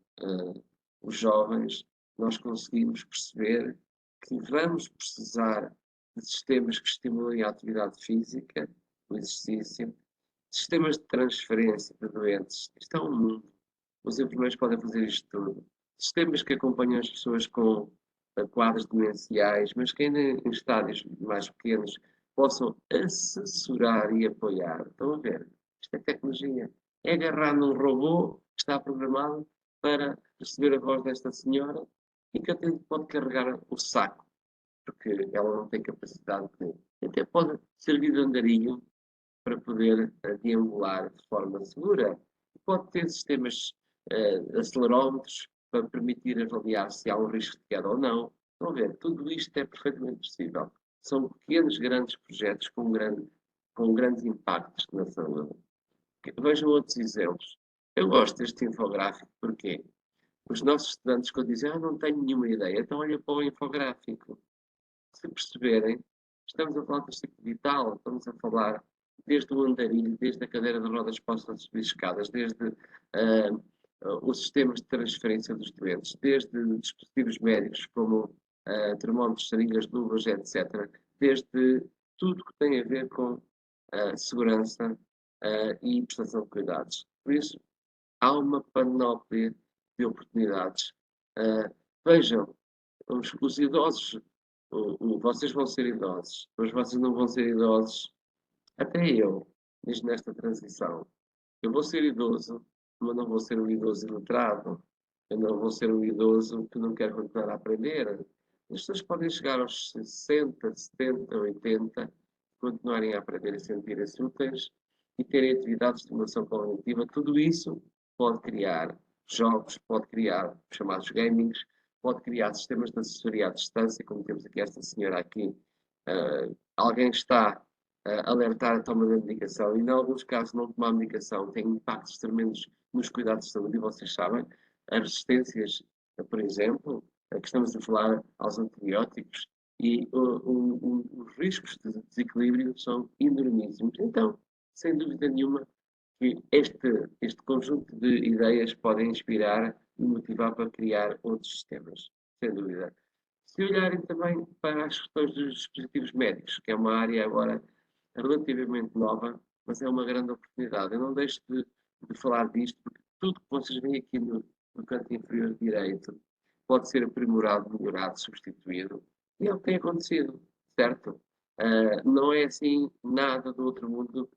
os jovens, nós conseguimos perceber que vamos precisar de sistemas que estimulem a atividade física, o exercício, sistemas de transferência de doentes. Isto é um mundo. Os enfermeiros podem fazer isto tudo. Sistemas que acompanham as pessoas com quadros demenciais, mas que ainda em estádios mais pequenos possam assessorar e apoiar. Estão a ver? Isto é tecnologia. É agarrar num robô que está programado para receber a voz desta senhora e que até pode carregar o saco, porque ela não tem capacidade de... Até pode servir de andarilho para poder deambular de forma segura. Pode ter sistemas acelerómetros para permitir avaliar se há um risco de queda ou não. Estão a ver? Tudo isto é perfeitamente possível. São pequenos, grandes projetos com grandes impactos na saúde. Vejam outros exemplos. Eu gosto deste infográfico, porque os nossos estudantes, quando dizem, não tenho nenhuma ideia, então olha para o infográfico. Se perceberem, estamos a falar do ciclo vital, estamos a falar desde o andarilho, desde a cadeira de rodas posta a subir escadas, desde os sistemas de transferência dos doentes, desde dispositivos médicos como termómetros, seringas, luvas, etc., desde tudo que tem a ver com segurança e prestação de cuidados. Por isso, há uma panóplia de oportunidades. Vejam, os idosos, vocês vão ser idosos, mas vocês não vão ser idosos, até eu, mesmo nesta transição. Eu vou ser idoso, mas não vou ser um idoso iletrado. Eu não vou ser um idoso que não quer continuar a aprender. As pessoas podem chegar aos 60, 70, 80, continuarem a aprender e sentirem-se úteis e terem atividades de formação cognitiva. Tudo isso pode criar jogos, pode criar chamados gamings, pode criar sistemas de assessoria à distância, como temos aqui esta senhora aqui. Alguém está a alertar a toma da medicação e, em alguns casos, não tomar medicação tem impactos tremendos nos cuidados de saúde. E vocês sabem, as resistências, por exemplo, que estamos a falar aos antibióticos, e os riscos de desequilíbrio são enormíssimos. Então, sem dúvida nenhuma, que este conjunto de ideias podem inspirar e motivar para criar outros sistemas, sem dúvida. Se olharem também para as questões dos dispositivos médicos, que é uma área agora relativamente nova, mas é uma grande oportunidade. Eu não deixo de falar disto, porque tudo que vocês veem aqui no canto inferior direito pode ser aprimorado, melhorado, substituído. E é o que tem acontecido, certo? Não é assim nada do outro mundo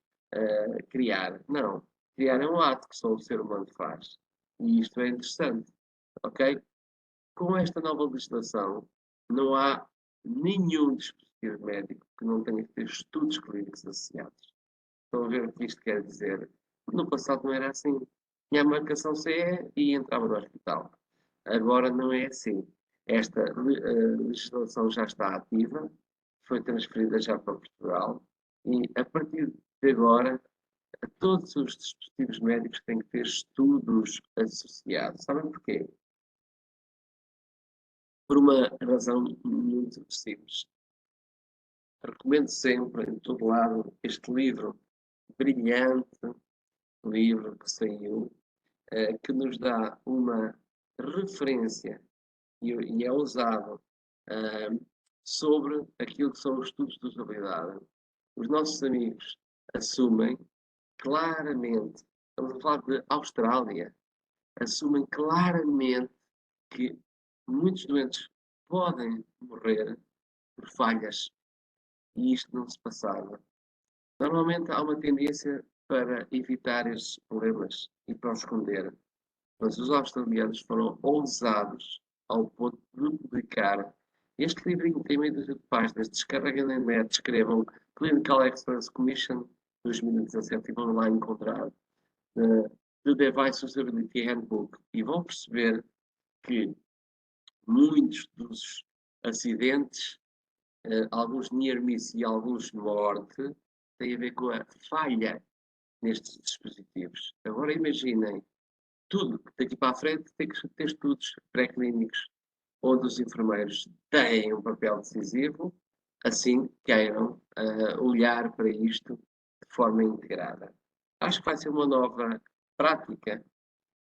criar. Não. Criar é um ato que só o ser humano faz. E isto é interessante. Ok? Com esta nova legislação, não há nenhum dispositivo médico que não tenha que ter estudos clínicos associados. Estão a ver o que isto quer dizer? No passado não era assim. Tinha a marcação CE e entrava no hospital. Agora não é assim. Esta legislação já está ativa, foi transferida já para Portugal e a partir de agora todos os dispositivos médicos têm que ter estudos associados. Sabem porquê? Por uma razão muito simples. Recomendo sempre, em todo lado, este livro brilhante, livro que saiu, que nos dá uma referência e é usado sobre aquilo que são os estudos de usabilidade. Os nossos amigos assumem claramente, estamos a falar de Austrália, assumem claramente que muitos doentes podem morrer por falhas e isto não se passava. Normalmente há uma tendência para evitar estes problemas e para os esconder, mas os australianos foram ousados ao ponto de publicar este livrinho tem meio de páginas, descarreguem na net, escrevam Clinical Excellence Commission 2017 e vão lá encontrar The Device Usability Handbook e vão perceber que muitos dos acidentes, alguns near miss e alguns morte, têm a ver com a falha nestes dispositivos. Agora imaginem, tudo daqui para a frente tem que ter estudos pré-clínicos onde os enfermeiros têm um papel decisivo, assim queiram olhar para isto de forma integrada. Acho que vai ser uma nova prática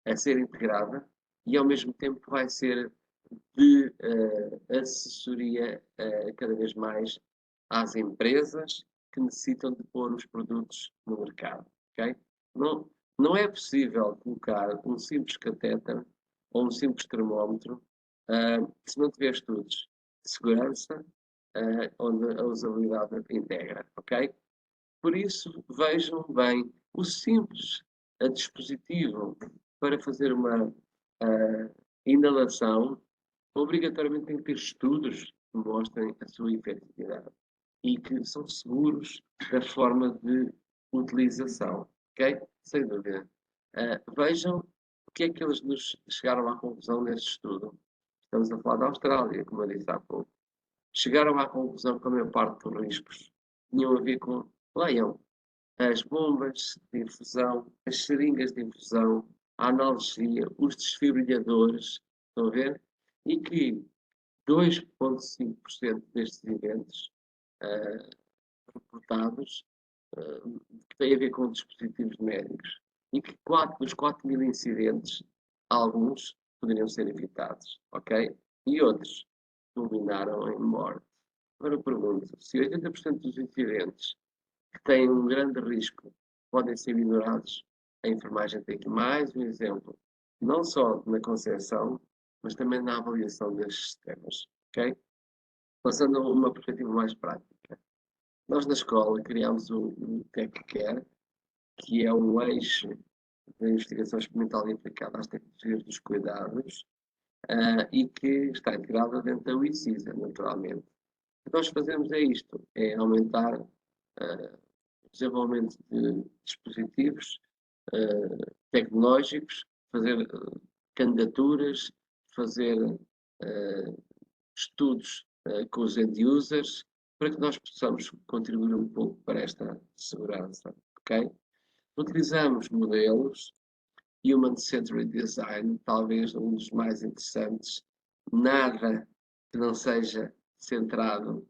a ser integrada e ao mesmo tempo vai ser de assessoria cada vez mais às empresas que necessitam de pôr os produtos no mercado. Okay? Não é possível colocar um simples catéter ou um simples termómetro se não tiver estudos de segurança onde a usabilidade integra. Okay? Por isso, vejam bem o simples dispositivo para fazer uma inalação obrigatoriamente tem que ter estudos que mostrem a sua efetividade e que são seguros da forma de utilização, ok? Sem dúvida. Vejam o que é que eles nos chegaram à conclusão neste estudo. Estamos a falar da Austrália, como eu disse há pouco. Chegaram à conclusão que a maior parte dos riscos tinham a ver com, leiam, as bombas de infusão, as seringas de infusão, a analgesia, os desfibrilhadores, estão a ver? E que 2,5% destes eventos reportados que têm a ver com dispositivos médicos e que dos 4.000 incidentes, alguns poderiam ser evitados, ok? E outros culminaram em morte. Agora eu pergunto, se 80% dos incidentes que têm um grande risco podem ser minorados, a enfermagem tem aqui mais um exemplo, não só na concepção, mas também na avaliação destes sistemas, ok? Passando a uma perspectiva mais prática. Nós na escola criámos o TechCare, que é um eixo de investigação experimental e aplicada às tecnologias dos cuidados, e que está integrada dentro da WICISA, naturalmente. O que nós fazemos é isto, é aumentar o desenvolvimento de dispositivos tecnológicos, fazer candidaturas, fazer estudos com os end-users, para que nós possamos contribuir um pouco para esta segurança, ok? Utilizamos modelos Human-Centered Design, talvez um dos mais interessantes, nada que não seja centrado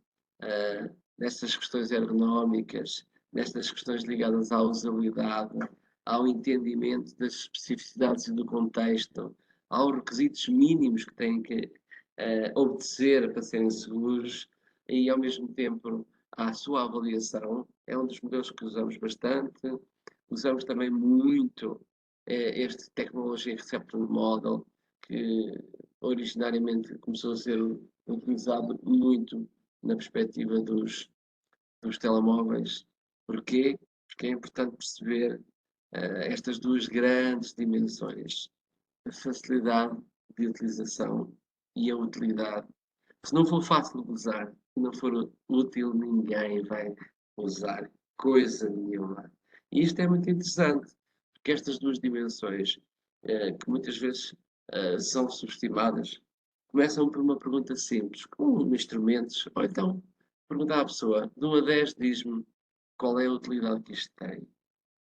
nestas questões ergonómicas, nestas questões ligadas à usabilidade, ao entendimento das especificidades e do contexto, aos requisitos mínimos que têm que obedecer para serem seguros e, ao mesmo tempo, à sua avaliação. É um dos modelos que usamos bastante. Usamos também muito este Technology Receptor Model, que originariamente começou a ser utilizado muito na perspectiva dos telemóveis. Porquê? Porque é importante perceber estas duas grandes dimensões, a facilidade de utilização e a utilidade. Se não for fácil de usar, se não for útil, ninguém vai usar coisa nenhuma. E isto é muito interessante, porque estas duas dimensões, que muitas vezes são subestimadas, começam por uma pergunta simples, como instrumentos, ou então perguntar à pessoa, de 1 a 10 diz-me qual é a utilidade que isto tem.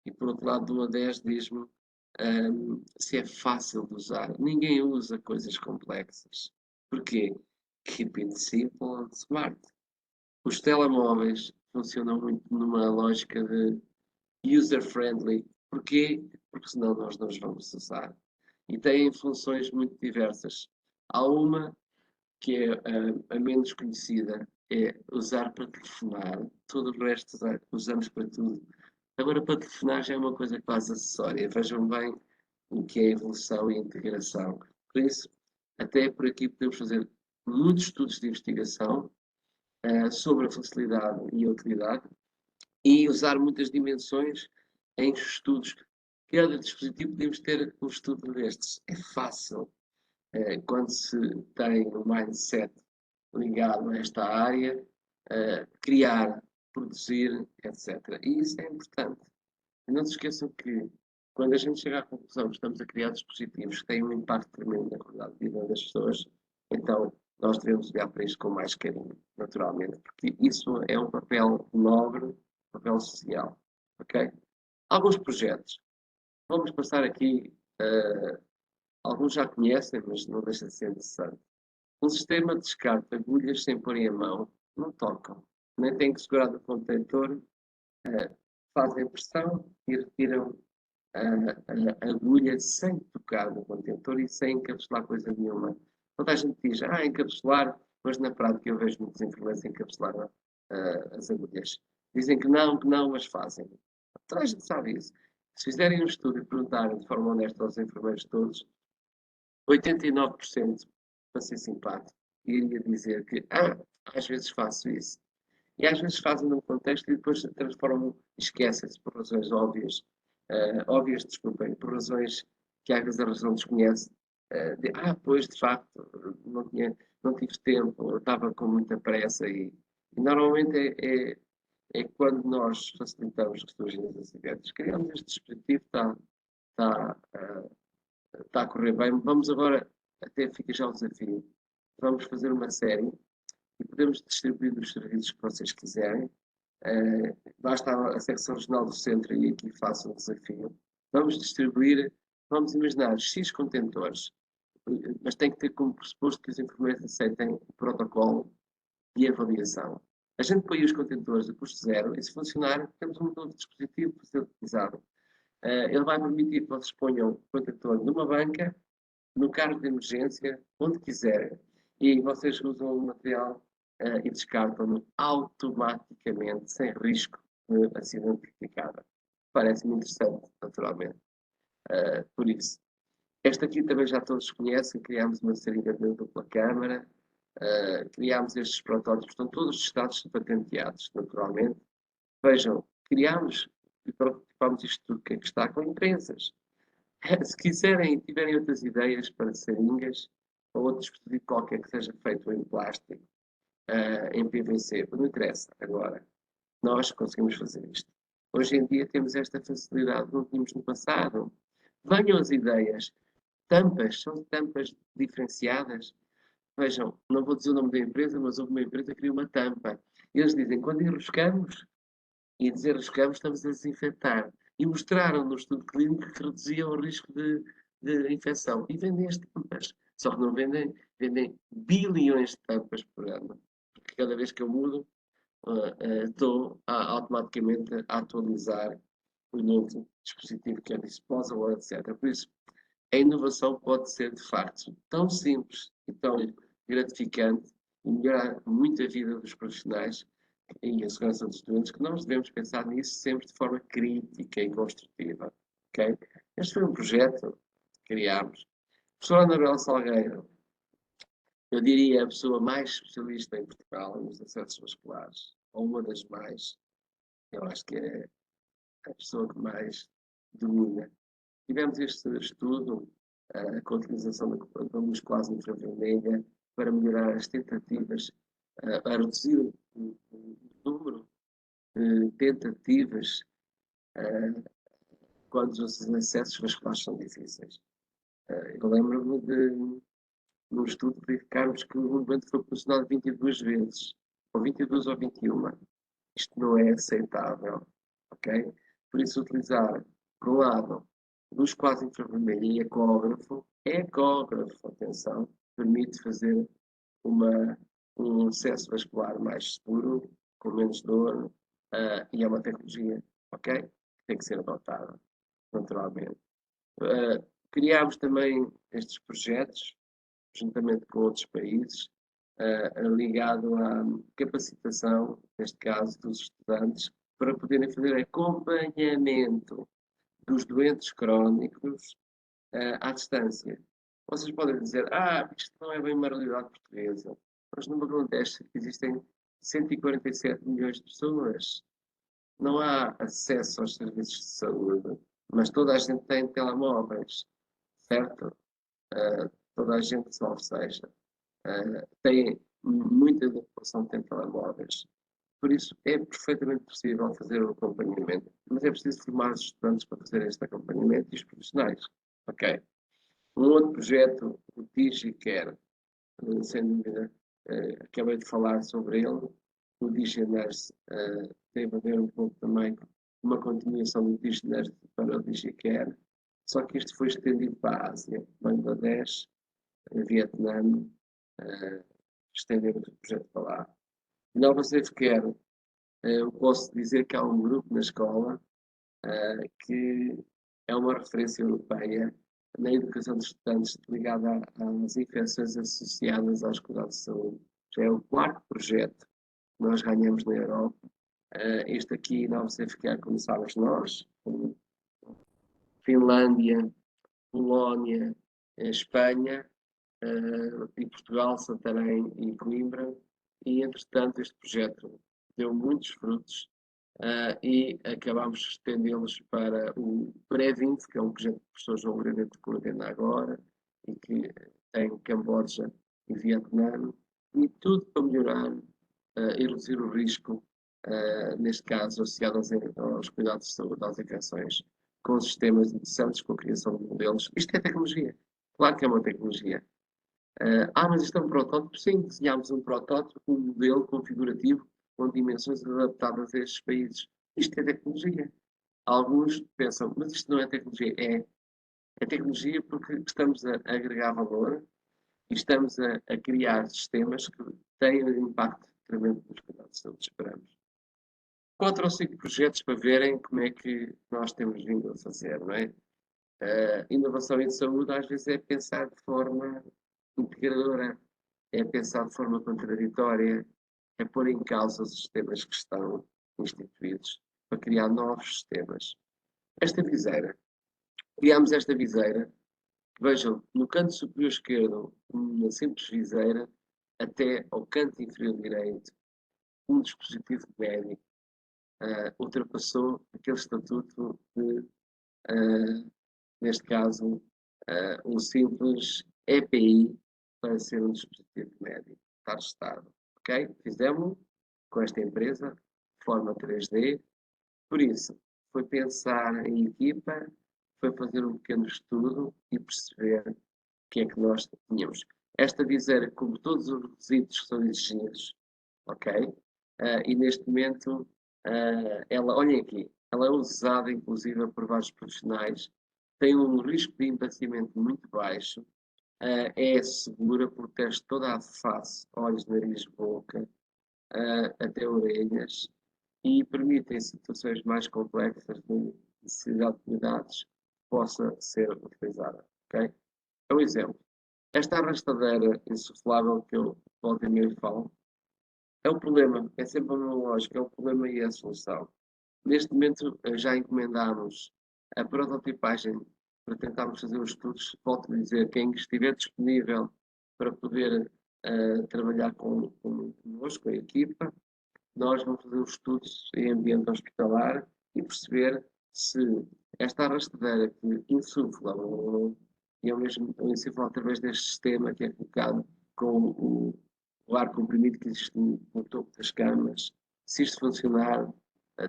E por outro lado, de 1 a 10 diz-me se é fácil de usar. Ninguém usa coisas complexas. Porquê? Keep it simple and smart. Os telemóveis funcionam muito numa lógica de user-friendly. Porquê? Porque senão nós não os vamos usar. E têm funções muito diversas. Há uma que é a menos conhecida, é usar para telefonar. Todo o resto usamos para tudo. Agora, para telefonar já é uma coisa quase acessória. Vejam bem o que é evolução e integração. Por isso, até por aqui podemos fazer muitos estudos de investigação sobre a facilidade e a utilidade e usar muitas dimensões em estudos. Cada dispositivo podemos ter um estudo destes. É fácil. Quando se tem um mindset ligado a esta área, criar, produzir, etc. E isso é importante. E não se esqueçam que, quando a gente chega à conclusão que estamos a criar dispositivos que têm um impacto tremendo na qualidade de vida das pessoas, então nós devemos olhar para isto com mais carinho, naturalmente, porque isso é um papel nobre, um papel social. Ok? Alguns projetos. Vamos passar aqui, alguns já conhecem, mas não deixa de ser interessante. Um sistema de descarte de agulhas sem porem a mão, não tocam. Nem têm que segurar do contentor, fazem pressão e retiram a agulha sem tocar no contentor e sem encapsular coisa nenhuma. Toda a gente diz, encapsular, mas na prática eu vejo muitos enfermeiros encapsular as agulhas. Dizem que não, mas fazem. Toda a gente sabe isso. Se fizerem um estudo e perguntarem de forma honesta aos enfermeiros todos, 89%, para ser simpático, iria dizer que, às vezes faço isso. E às vezes fazem num contexto e depois se transformam, esquecem-se por razões óbvias, desculpem, por razões que às vezes a razão desconhece, pois, de facto, não tive tempo, eu estava com muita pressa e normalmente é quando nós facilitamos que surgem os acidentes. Criamos este dispositivo, está a correr bem. Vamos agora, até fica já o desafio, vamos fazer uma série e podemos distribuir os serviços que vocês quiserem. Basta a secção regional do centro e aqui faça um desafio. Vamos distribuir, vamos imaginar, X contentores, mas tem que ter como pressuposto que os enfermeiros aceitem o protocolo de avaliação. A gente põe os contentores a custo zero e, se funcionar, temos um novo dispositivo para ser utilizado. Ele vai permitir que vocês ponham o contentor numa banca, no carro de emergência, onde quiserem. E vocês usam o material e descartam-no automaticamente, sem risco de acidente verificado. Parece-me interessante, naturalmente. Por isso. Esta aqui também já todos conhecem, criámos uma seringa de dupla câmara, criámos estes protótipos, estão todos testados e patenteados, naturalmente. Vejam, criámos e prototipámos isto tudo que está com empresas. Se quiserem e tiverem outras ideias para seringas, ou outro dispositivo qualquer que seja feito em plástico, em PVC, não interessa agora. Nós conseguimos fazer isto. Hoje em dia temos esta facilidade que não tínhamos no passado. Venham as ideias. Tampas, são tampas diferenciadas. Vejam, não vou dizer o nome da empresa, mas houve uma empresa que criou uma tampa. Eles dizem, quando enroscamos, e dizer enroscamos, estamos a desinfetar. E mostraram no estudo clínico que reduzia o risco de infecção. E vendem as tampas. Só que não vendem bilhões de tampas por ano. Porque cada vez que eu mudo, estou automaticamente a atualizar o novo dispositivo que é disposable, etc. Por isso, a inovação pode ser, de facto, tão simples e tão gratificante e melhorar muito a vida dos profissionais e a segurança dos doentes, que nós devemos pensar nisso sempre de forma crítica e construtiva. Okay? Este foi um projeto que criámos. A professora Anabela Salgueiro, eu diria a pessoa mais especialista em Portugal nos acessos vasculares, ou uma das mais, eu acho que é a pessoa que mais domina. Tivemos este estudo com a utilização da luz quase infravermelha para melhorar as tentativas, a reduzir o número de tentativas quando os acessos vasculares são difíceis. Eu lembro-me de, num estudo, verificarmos que o movimento foi proporcionado 22 vezes, ou 22 ou 21. Isto não é aceitável, ok? Por isso, utilizar, por um lado, luz quase infravermelha e ecógrafo, atenção, permite fazer um acesso vascular mais seguro, com menos dor, e é uma tecnologia, ok? Que tem que ser adotada, naturalmente. Criámos também estes projetos, juntamente com outros países, ligado à capacitação, neste caso, dos estudantes, para poderem fazer acompanhamento dos doentes crónicos à distância. Vocês podem dizer, isto não é bem uma realidade portuguesa. Mas no Bangladesh existem 147 milhões de pessoas. Não há acesso aos serviços de saúde, mas toda a gente tem telemóveis, certo? Toda a gente, salvo seja, tem muita da população tem telemóveis. Por isso, é perfeitamente possível fazer o acompanhamento, mas é preciso formar os estudantes para fazer este acompanhamento e os profissionais. Ok. Um outro projeto, o DigiCare, sem dúvida, acabei de falar sobre ele. O DigiNurse teve a ver um pouco também com uma continuação do DigiNurse para o DigiCare, só que isto foi estendido para a Ásia, Bangladesh, Vietnã, estendemos o projeto para lá. Nova Safecare, eu posso dizer que há um grupo na escola que é uma referência europeia na educação de estudantes ligada às infecções associadas aos cuidados de saúde. Já é o quarto projeto que nós ganhamos na Europa. Este aqui, Nova Safecare, começámos nós, Finlândia, Polónia, Espanha, e Portugal, Santarém e Coimbra, e entretanto este projeto deu muitos frutos e acabámos de estendê-los para o Pré-20, que é um projeto que o professor João Lourenço coordena agora, e que tem Camboja e Vietnã, e tudo para melhorar e reduzir o risco, neste caso associado aos cuidados de saúde, às infecções, com sistemas interessantes, com a criação de modelos. Isto é tecnologia. Claro que é uma tecnologia. Mas isto é um protótipo? Sim, desenhámos um protótipo, um modelo configurativo com dimensões adaptadas a estes países. Isto é tecnologia. Alguns pensam, mas isto não é tecnologia. É tecnologia porque estamos a agregar valor e estamos a criar sistemas que têm um impacto tremendo nos cuidados de saúde, esperamos. 4 ou 5 projetos para verem como é que nós temos vindo a fazer, não é? Inovação em saúde às vezes é pensar de forma integradora, é pensar de forma contraditória, é pôr em causa os sistemas que estão instituídos para criar novos sistemas. Esta viseira, criámos esta viseira, vejam, no canto superior esquerdo, uma simples viseira, até ao canto inferior direito, um dispositivo médico ultrapassou aquele estatuto de, neste caso, um simples EPI para ser um dispositivo médico. Está testado. Ok? Fizemos com esta empresa, de forma 3D. Por isso, foi pensar em equipa, foi fazer um pequeno estudo e perceber o que é que nós tínhamos. Esta viseira, como todos os requisitos que são exigidos, ok? E neste momento, ela, olhem aqui, ela é usada inclusive por vários profissionais, tem um risco de empacimento muito baixo, é segura, protege toda a face, olhos, nariz, boca, até orelhas, e permite em situações mais complexas de necessidade de cuidados possa ser utilizada. Okay? É um exemplo. Esta arrastadeira insuflável que eu volto e meio falo, é o problema, é sempre a mesma lógica, é o problema e a solução. Neste momento já encomendámos a prototipagem para tentarmos fazer os estudos. Volto a dizer, quem estiver disponível para poder trabalhar connosco, a equipa, nós vamos fazer os estudos em ambiente hospitalar e perceber se esta arrastadeira que insufla, e ao mesmo insufla através deste sistema que é colocado com o ar comprimido que existe no topo das camas, se isto funcionar,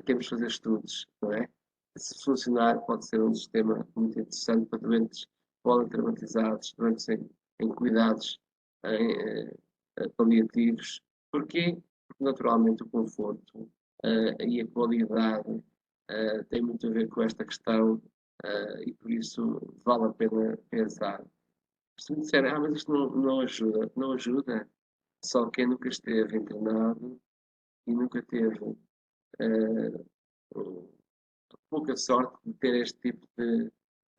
temos de fazer estudos, não é? Se funcionar, pode ser um sistema muito interessante para doentes politraumatizados, doentes em cuidados paliativos. Porquê? Porque naturalmente o conforto e a qualidade tem muito a ver com esta questão e por isso vale a pena pensar. Se me disserem, mas isto não ajuda, não ajuda, só quem nunca esteve internado e nunca teve pouca sorte de ter este tipo de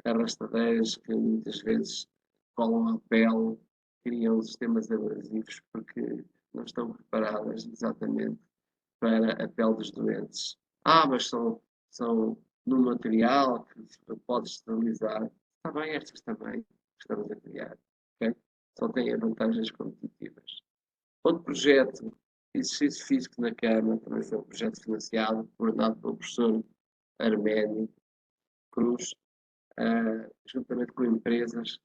arrastadeiras que muitas vezes colam a pele, criam sistemas abrasivos porque não estão preparadas exatamente para a pele dos doentes. Mas são num material que pode esterilizar. Está bem, estas também estamos a criar. Okay? Só têm vantagens competitivas. Outro projeto, exercício físico na cama, também foi um projeto financiado, coordenado pelo professor Arménio Cruz, juntamente com empresas.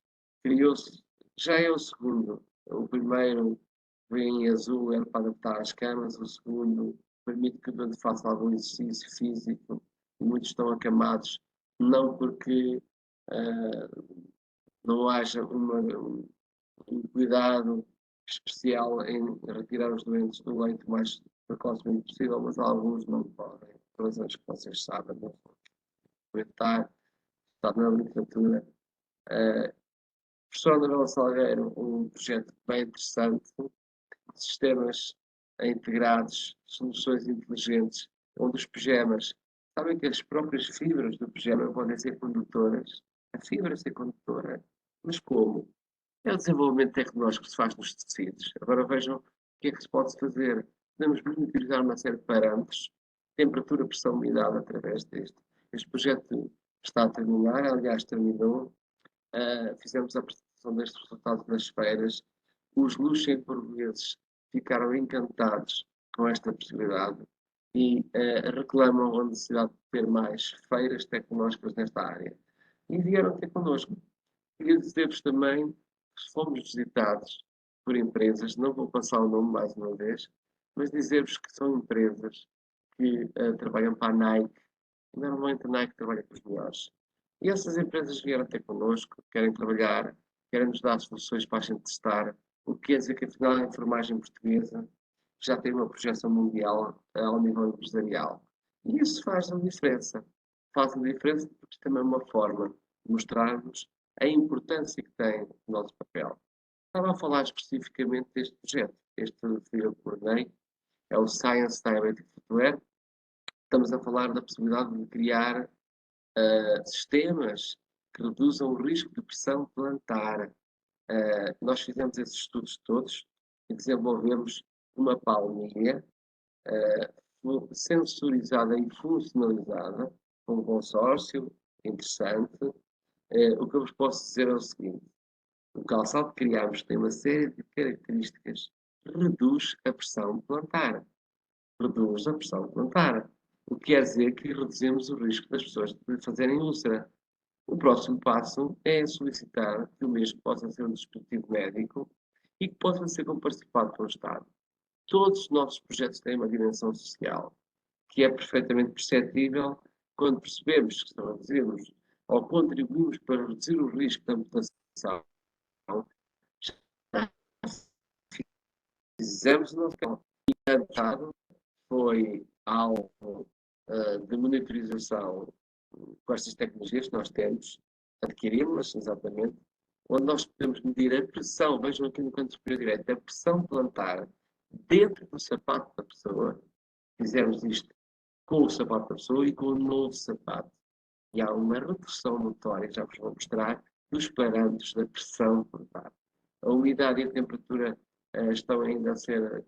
Criou-se, já é o segundo. O primeiro vem em azul, era para adaptar as camas. O segundo permite que o doente faça algum exercício físico. E muitos estão acamados, não porque não haja um cuidado especial em retirar os doentes do leito o mais precocemente possível, mas alguns não podem, por razões que vocês sabem, não vou comentar, está na literatura. Professor Anabela Salgueiro, um projeto bem interessante, sistemas integrados, soluções inteligentes, onde os pijamas, sabem que as próprias fibras do pijama podem ser condutoras, a fibra ser condutora, mas como? É o desenvolvimento tecnológico que se faz nos tecidos. Agora vejam o que é que se pode fazer. Podemos monitorizar uma série de parâmetros, temperatura, pressão, umidade, através deste. Este projeto está a terminar, aliás, terminou. Fizemos a apresentação destes resultados nas feiras. Os luxemburgueses ficaram encantados com esta possibilidade e reclamam a necessidade de ter mais feiras tecnológicas nesta área. E vieram ter connosco. Queria dizer-vos também que fomos visitados por empresas, não vou passar o nome mais uma vez, mas dizer-vos que são empresas que trabalham para a Nike. Normalmente a Nike trabalha com os melhores. E essas empresas vieram ter connosco, querem trabalhar, querem nos dar soluções para a gente testar, o que quer dizer que afinal a enfermagem portuguesa já tem uma projeção mundial ao nível empresarial. E isso faz a diferença. Faz a diferença porque também é uma forma de mostrarmos a importância que tem o nosso papel. Estava a falar especificamente deste projeto. Este que eu coordenei é o Science Diabetic Footwear. Estamos a falar da possibilidade de criar sistemas que reduzam o risco de pressão plantar. Nós fizemos esses estudos todos e desenvolvemos uma palmilha sensorizada e funcionalizada, com um consórcio interessante. O que eu vos posso dizer é o seguinte: o calçado que criámos tem uma série de características que reduz a pressão plantar. Reduz a pressão plantar. O que quer dizer que reduzimos o risco das pessoas de fazerem úlcera. O próximo passo é solicitar que o mesmo possa ser um dispositivo médico e que possa ser comparticipado pelo Estado. Todos os nossos projetos têm uma dimensão social, que é perfeitamente perceptível quando percebemos que estão a reduzirmos ou contribuímos para reduzir o risco da mutação. Já fizemos o nosso campo. E foi algo de monitorização com estas tecnologias que nós temos, adquirimos exatamente, onde nós podemos medir a pressão, vejam aqui no canto superior direito, a pressão plantar dentro do sapato da pessoa. Fizemos isto com o sapato da pessoa e com o novo sapato. E há uma redução notória, já vos vou mostrar, dos parâmetros da pressão plantar. A umidade e a temperatura estão ainda a ser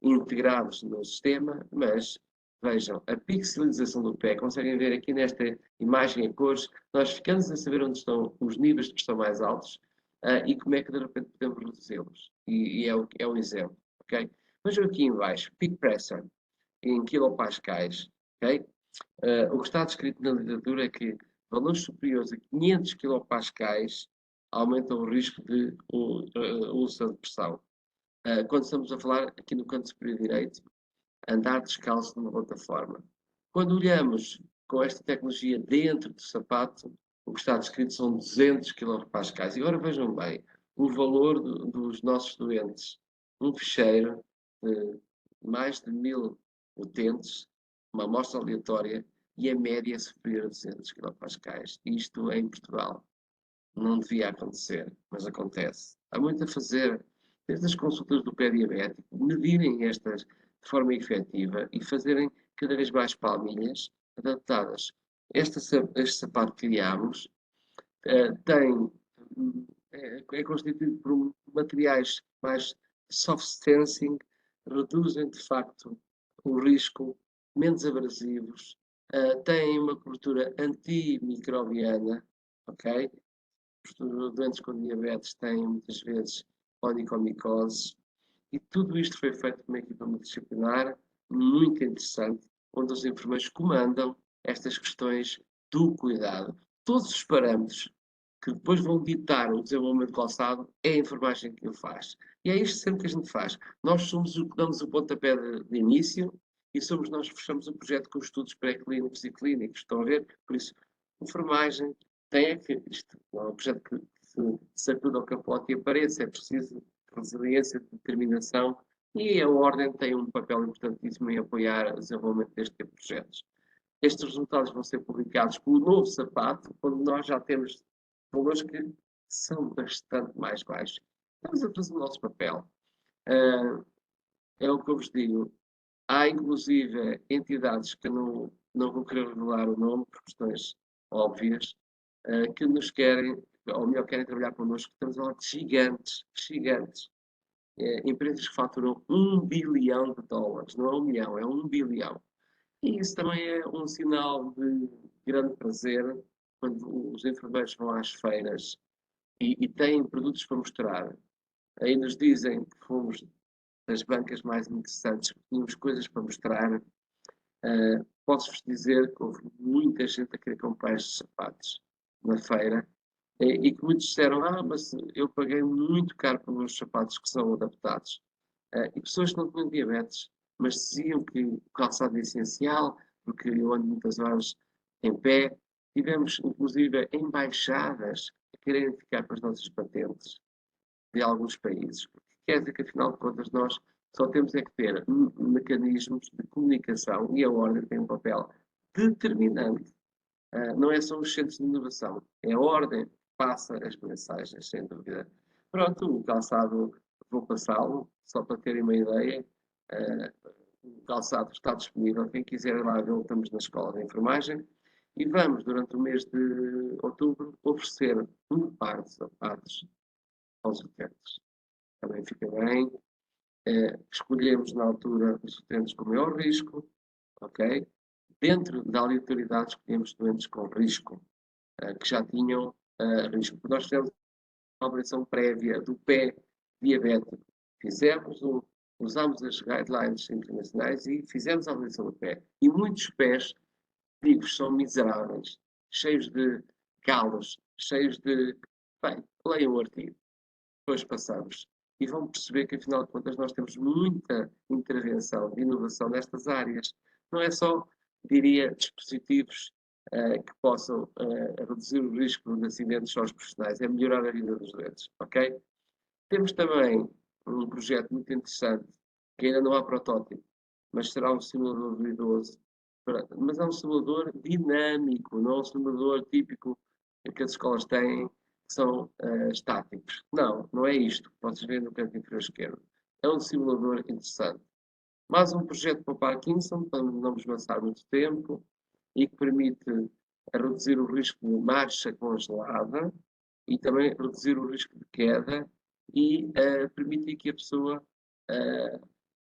integrados no sistema, mas vejam, a pixelização do pé, conseguem ver aqui nesta imagem a cores, nós ficamos a saber onde estão os níveis de pressão mais altos e como é que de repente podemos reduzi-los. E é o exemplo, ok? Vejam aqui em baixo, peak pressure, em kilopascais, ok? O que está descrito na literatura é que valores superiores a 500 kilopascais aumentam o risco de úlcera de pressão. Quando estamos a falar aqui no canto superior direito, andar descalço numa plataforma. Quando olhamos com esta tecnologia dentro do sapato, o que está descrito são 200 kilopascais. E agora vejam bem o valor dos nossos doentes. Um fecheiro de mais de 1000 utentes, uma amostra aleatória, e a média é superior a 200 kilopascais. Isto em Portugal. Não devia acontecer, mas acontece. Há muito a fazer, desde as consultas do pé diabético, medirem estas de forma efetiva e fazerem cada vez mais palmilhas adaptadas. Este sapato que criámos é constituído por materiais mais soft sensing, reduzem de facto o risco, menos abrasivos, têm uma cobertura antimicrobiana, ok? Os doentes com diabetes têm muitas vezes onicomicosis, e tudo isto foi feito por uma equipa multidisciplinar muito interessante, onde os enfermeiros comandam estas questões do cuidado. Todos os parâmetros que depois vão ditar o desenvolvimento do calçado é a enfermagem que o faz. E é isto sempre que a gente faz. Nós somos o que damos o pontapé de início e somos nós que fechamos o projeto com estudos pré-clínicos e clínicos. Estão a ver? Por isso, enfermagem tem que, isto não é um projeto que se sacuda ao capote e apareça, é preciso resiliência, determinação, e a Ordem tem um papel importantíssimo em apoiar o desenvolvimento deste tipo de projetos. Estes resultados vão ser publicados com o novo sapato, onde nós já temos valores que são bastante mais baixos. Estamos a fazer o nosso papel. É o que eu vos digo. Há, inclusive, entidades que eu não vou querer revelar o nome, por questões óbvias, que nos querem, ou melhor, querem trabalhar connosco. Estamos a falar de gigantes, gigantes. Empresas que faturam $1 bilhão, não é 1 milhão, é 1 bilhão. E isso também é um sinal de grande prazer quando os enfermeiros vão às feiras e têm produtos para mostrar. Aí nos dizem que fomos das bancas mais interessantes, que tínhamos coisas para mostrar. Posso-vos dizer que houve muita gente a querer comprar estes sapatos na feira E que muitos disseram, mas eu paguei muito caro pelos meus sapatos que são adaptados. E pessoas que não tinham diabetes, mas diziam que o calçado é essencial, porque eu ando muitas horas em pé. Tivemos, inclusive, embaixadas a quererem ficar com as nossas patentes de alguns países. Quer dizer que, afinal de contas, nós só temos é que ter mecanismos de comunicação e a ordem tem um papel determinante. Não é só os centros de inovação, é a ordem que passa as mensagens, sem dúvida. Pronto, o calçado, vou passá-lo, só para terem uma ideia. O calçado está disponível, quem quiser ir lá ver, estamos na Escola de Enfermagem. E vamos, durante o mês de outubro, oferecer um par de sapatos aos utentes. Também fica bem. Escolhemos na altura os utentes com maior risco, ok? Dentro da aleatoriedade escolhemos doentes com risco, que já tinham risco. Nós fizemos uma avaliação prévia do pé diabético. Usámos as guidelines internacionais e fizemos a avaliação do pé. E muitos pés, digo, são miseráveis, cheios de calos, cheios de... Bem, leiam o artigo. Depois passamos. E vão perceber que, afinal de contas, nós temos muita intervenção de inovação nestas áreas. Não é só, diria, dispositivos que possam reduzir o risco de acidentes aos profissionais, é melhorar a vida dos doentes, ok? Temos também um projeto muito interessante, que ainda não há protótipo, mas será um simulador do idoso. Mas é um simulador dinâmico, não é um simulador típico que as escolas têm, que são estáticos. Não, não é isto que vocês veem no canto inferior esquerdo. É um simulador interessante. Mais um projeto para o Parkinson, para não nos lançar muito tempo, e que permite reduzir o risco de marcha congelada e também reduzir o risco de queda e permitir que a pessoa,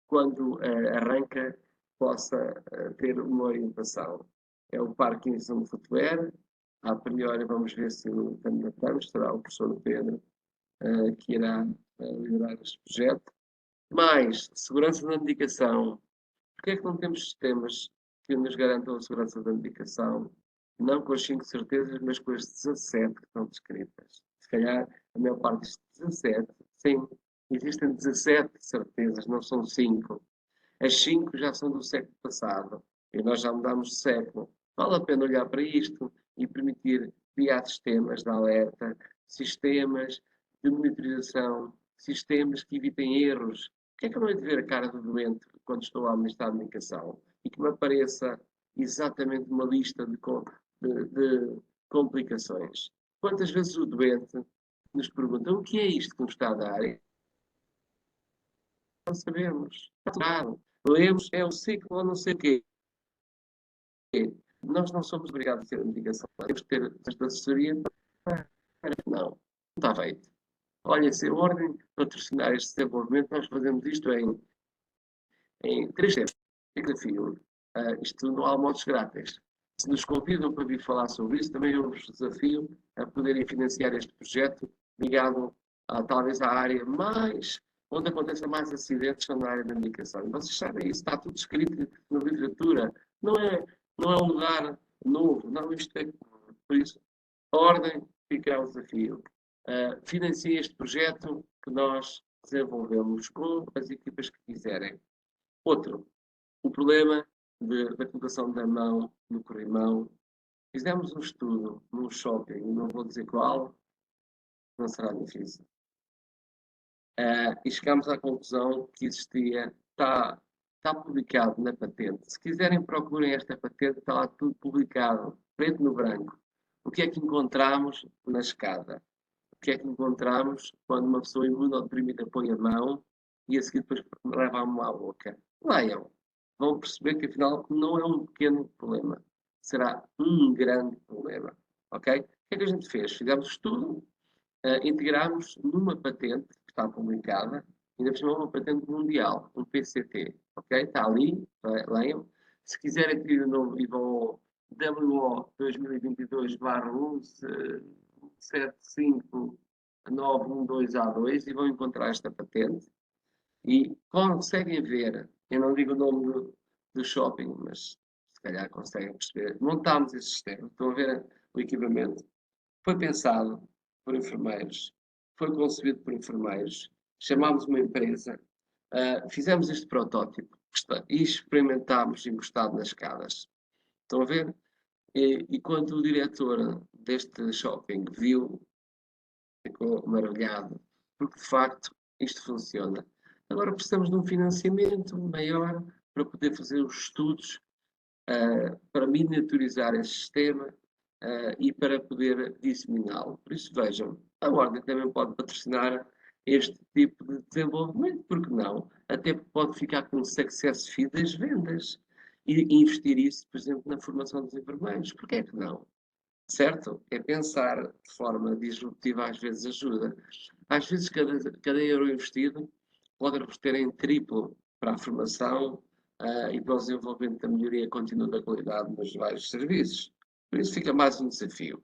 quando arranca, possa ter uma orientação. É o Parkinson Footwear. A priori, vamos ver se o candidatamos. Será o professor Pedro que irá liderar este projeto. Mais segurança da medicação. Porquê é que não temos sistemas que nos garantam a segurança da medicação? Não com as 5 certezas, mas com as 17 que estão descritas. Se calhar, a maior parte das 17, sim, existem 17 certezas, não são 5. As 5 já são do século passado e nós já mudamos de século. Vale a pena olhar para isto e permitir criar sistemas de alerta, sistemas de monitorização, sistemas que evitem erros. Porquê é que eu não hei de ver a cara do doente quando estou a administrar a medicação e que me apareça exatamente uma lista de complicações? Quantas vezes o doente nos pergunta o que é isto que nos está a dar? Não sabemos. Está claro. Lemos, é o ciclo ou não sei o quê. Nós não somos obrigados a ter a medicação. Temos que ter esta assessoria. Não está feito. Olha, se a ordem patrocinar este desenvolvimento, nós fazemos isto em 3 tempos. Desafio. Isto não há modos grátis. Se nos convidam para vir falar sobre isso, também eu vos desafio a poderem financiar este projeto ligado talvez à área mais onde acontecem mais acidentes são na área da medicação. E vocês sabem isso, está tudo escrito na literatura. Não é um lugar novo, não, isto é por isso. A ordem fica ao desafio. Financiem este projeto que nós desenvolvemos com as equipas que quiserem. Outro, o problema da colocação da mão no corrimão. Fizemos um estudo num shopping, não vou dizer qual, não será difícil. E chegámos à conclusão que existia, está publicado na patente. Se quiserem, procurem esta patente, está lá tudo publicado, preto no branco. O que é que encontramos na escada? O que é que encontramos quando uma pessoa imunodeprimida põe a mão e a seguir depois leva a mão à boca? Leiam. Vão perceber que afinal não é um pequeno problema. Será um grande problema. Ok? O que é que a gente fez? Fizemos o estudo, integramos numa patente que está publicada, ainda por cima uma patente mundial, um PCT, ok? Está ali, leiam. Se quiserem adquirir o nome, vão ao WO 2022/1759112A2 e vão encontrar esta patente e conseguem ver, eu não digo o nome do shopping, mas se calhar conseguem perceber. Montámos esse sistema, estão a ver o equipamento. Foi pensado por enfermeiros, foi concebido por enfermeiros, chamámos uma empresa, fizemos este protótipo e experimentámos encostado nas escadas. Estão a ver? E quando o diretor deste shopping viu, ficou maravilhado, porque de facto isto funciona. Agora precisamos de um financiamento maior para poder fazer os estudos, para miniaturizar esse sistema e para poder disseminá-lo. Por isso, vejam, a Ordem também pode patrocinar este tipo de desenvolvimento, porque não? Até pode ficar com o success fee das vendas e investir isso, por exemplo, na formação dos enfermeiros. Por que é que não? Certo? É pensar de forma disruptiva, às vezes ajuda. Às vezes, cada euro investido pode reverter em triplo para a formação e para o desenvolvimento da melhoria contínua da qualidade nos vários serviços. Por isso fica mais um desafio.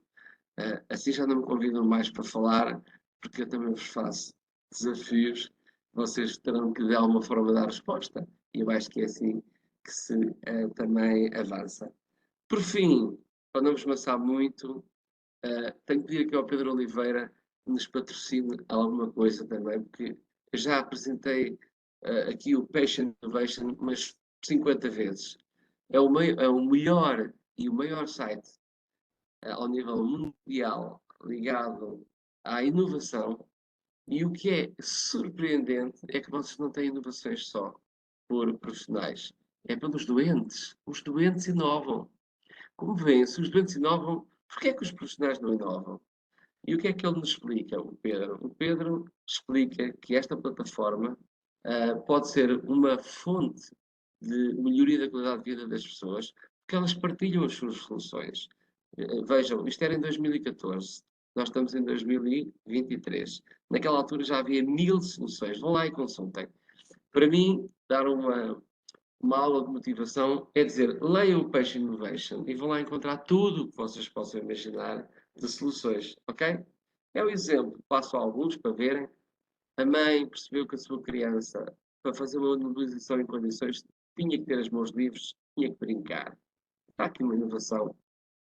Assim já não me convidam mais para falar, porque eu também vos faço desafios. Vocês terão que, de alguma forma, dar resposta. E eu acho que é assim que se também avança. Por fim, para não vos maçar muito, tenho que pedir aqui ao Pedro Oliveira que nos patrocine alguma coisa também, porque eu já apresentei aqui o Patient Innovation umas 50 vezes. É o melhor e o maior site ao nível mundial ligado à inovação. E o que é surpreendente é que vocês não têm inovações só por profissionais, é pelos doentes. Os doentes inovam. Como veem, se os doentes inovam, porquê é que os profissionais não inovam? E o que é que ele nos explica, o Pedro? O Pedro explica que esta plataforma pode ser uma fonte de melhoria da qualidade de vida das pessoas, porque elas partilham as suas soluções. Vejam, isto era em 2014, nós estamos em 2023. Naquela altura já havia 1000 soluções. Vão lá e consultem. Para mim, dar uma aula de motivação é dizer, leiam o Patient Innovation e vão lá encontrar tudo o que vocês possam imaginar de soluções, ok? É o exemplo, passo a alguns para verem. A mãe percebeu que a sua criança, para fazer uma mobilização em condições, tinha que ter as mãos livres, tinha que brincar. Está aqui uma inovação.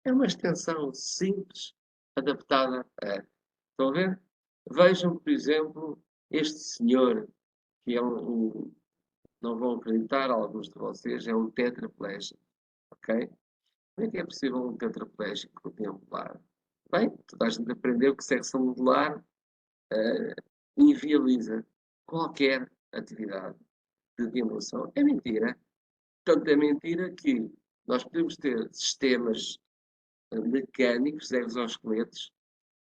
É uma extensão simples, adaptada a... Estão a ver? Vejam, por exemplo, este senhor, que é não vão acreditar, alguns de vocês, é um tetraplégico, ok? Como é que é possível um tetraplégico contemplar? Bem, toda a gente aprendeu que secção modular inviabiliza qualquer atividade de deambulação. É mentira. Tanto é mentira que nós podemos ter sistemas mecânicos, exoesqueletos,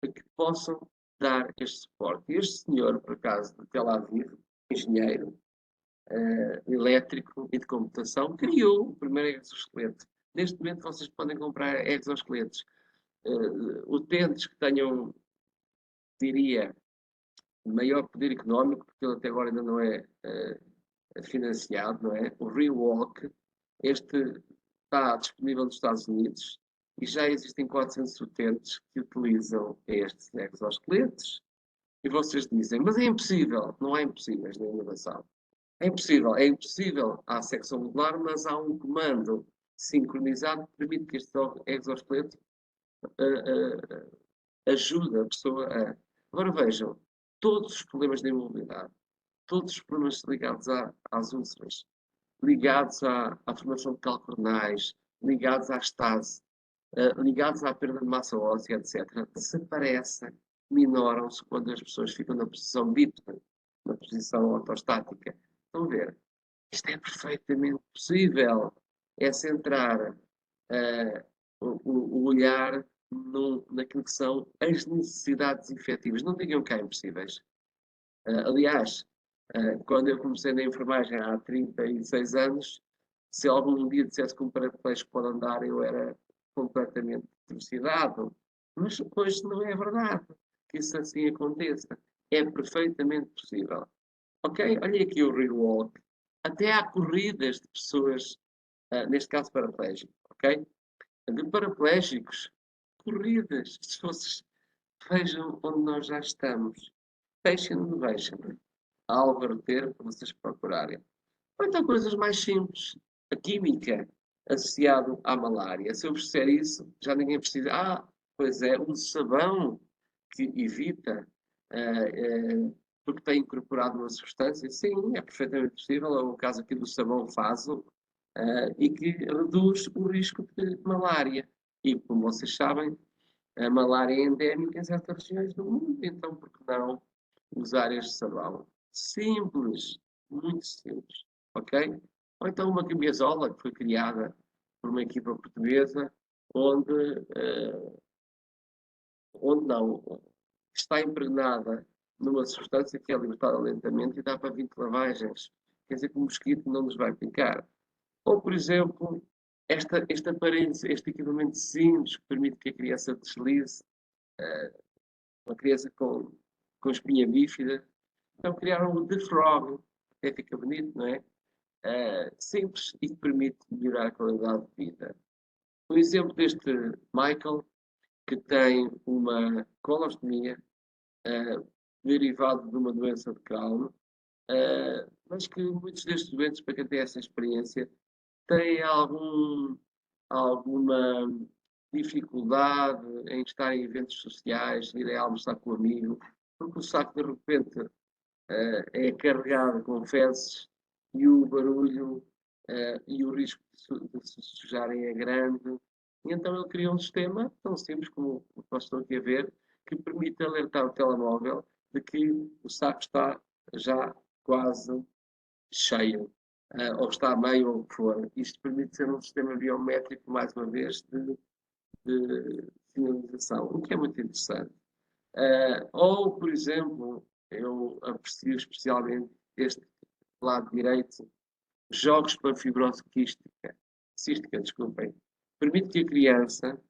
que possam dar este suporte. E este senhor, por acaso, de Tel Aviv, engenheiro elétrico e de computação, criou o primeiro exoesqueleto. Neste momento vocês podem comprar exoesqueletos utentes que tenham, diria, maior poder económico, porque ele até agora ainda não é financiado, não é? O ReWalk, este está disponível nos Estados Unidos e já existem 400 utentes que utilizam estes exoesqueletos. E vocês dizem, mas é impossível. Não há impossíveis na inovação. É impossível à secção modular, mas há um comando sincronizado que permite que este exoesqueleto ajude a pessoa a... Agora vejam, todos os problemas de imobilidade, todos os problemas ligados às úlceras, ligados à formação de calcornais, ligados à estase, ligados à perda de massa óssea, etc., desaparecem, minoram-se quando as pessoas ficam na posição bípede, na posição ortostática. Estão a ver? Isto é perfeitamente possível. É centrar o olhar naquilo que são as necessidades efetivas. Não digam que há impossíveis. Aliás, quando eu comecei na enfermagem há 36 anos, se algum dia dissesse que um paraplégico pode andar, eu era completamente trucidado. Mas hoje não é verdade que isso assim aconteça. É perfeitamente possível. Ok? Olha aqui o ReWalk. Até há corridas de pessoas, neste caso paraplégicos, ok? De paraplégicos, corridas. Se vocês vejam onde nós já estamos. Patient Innovation. Álvaro Ter, para vocês procurarem. Ou então coisas mais simples. A química associado à malária. Se eu vos disser isso, já ninguém precisa. Pois é, um sabão que evita, porque tem incorporado uma substância, sim, é perfeitamente possível. É o caso aqui do sabão Faso, e que reduz o risco de malária. E, como vocês sabem, a malária é endémica em certas regiões do mundo, então por que não usar este sabão? Simples, muito simples, ok? Ou então uma camisola que foi criada por uma equipa portuguesa, onde não, está impregnada numa substância que é libertada lentamente e dá para 20 lavagens. Quer dizer que o mosquito não nos vai picar. Ou, por exemplo, este aparelho, este equipamento simples que permite que a criança deslize, uma criança com espinha bífida. Então criaram o The Frog, até fica bonito, não é? Simples e que permite melhorar a qualidade de vida. Um exemplo deste Michael, que tem uma colostomia, derivado de uma doença de Crohn, mas que muitos destes doentes, para quem tem essa experiência, têm alguma dificuldade em estar em eventos sociais, ir a almoçar com o amigo, porque o saco de repente é carregado com fezes e o barulho e o risco de se sujarem é grande. E então ele criou um sistema tão simples como nós estamos aqui a ver, que permite alertar o telemóvel de que o saco está já quase cheio, ou está a meio, ou o que for. Isto permite ser um sistema biométrico, mais uma vez, de finalização, o que é muito interessante. Ou, por exemplo, eu aprecio especialmente este lado direito, jogos para fibrose cística, desculpem. Permite que a criança,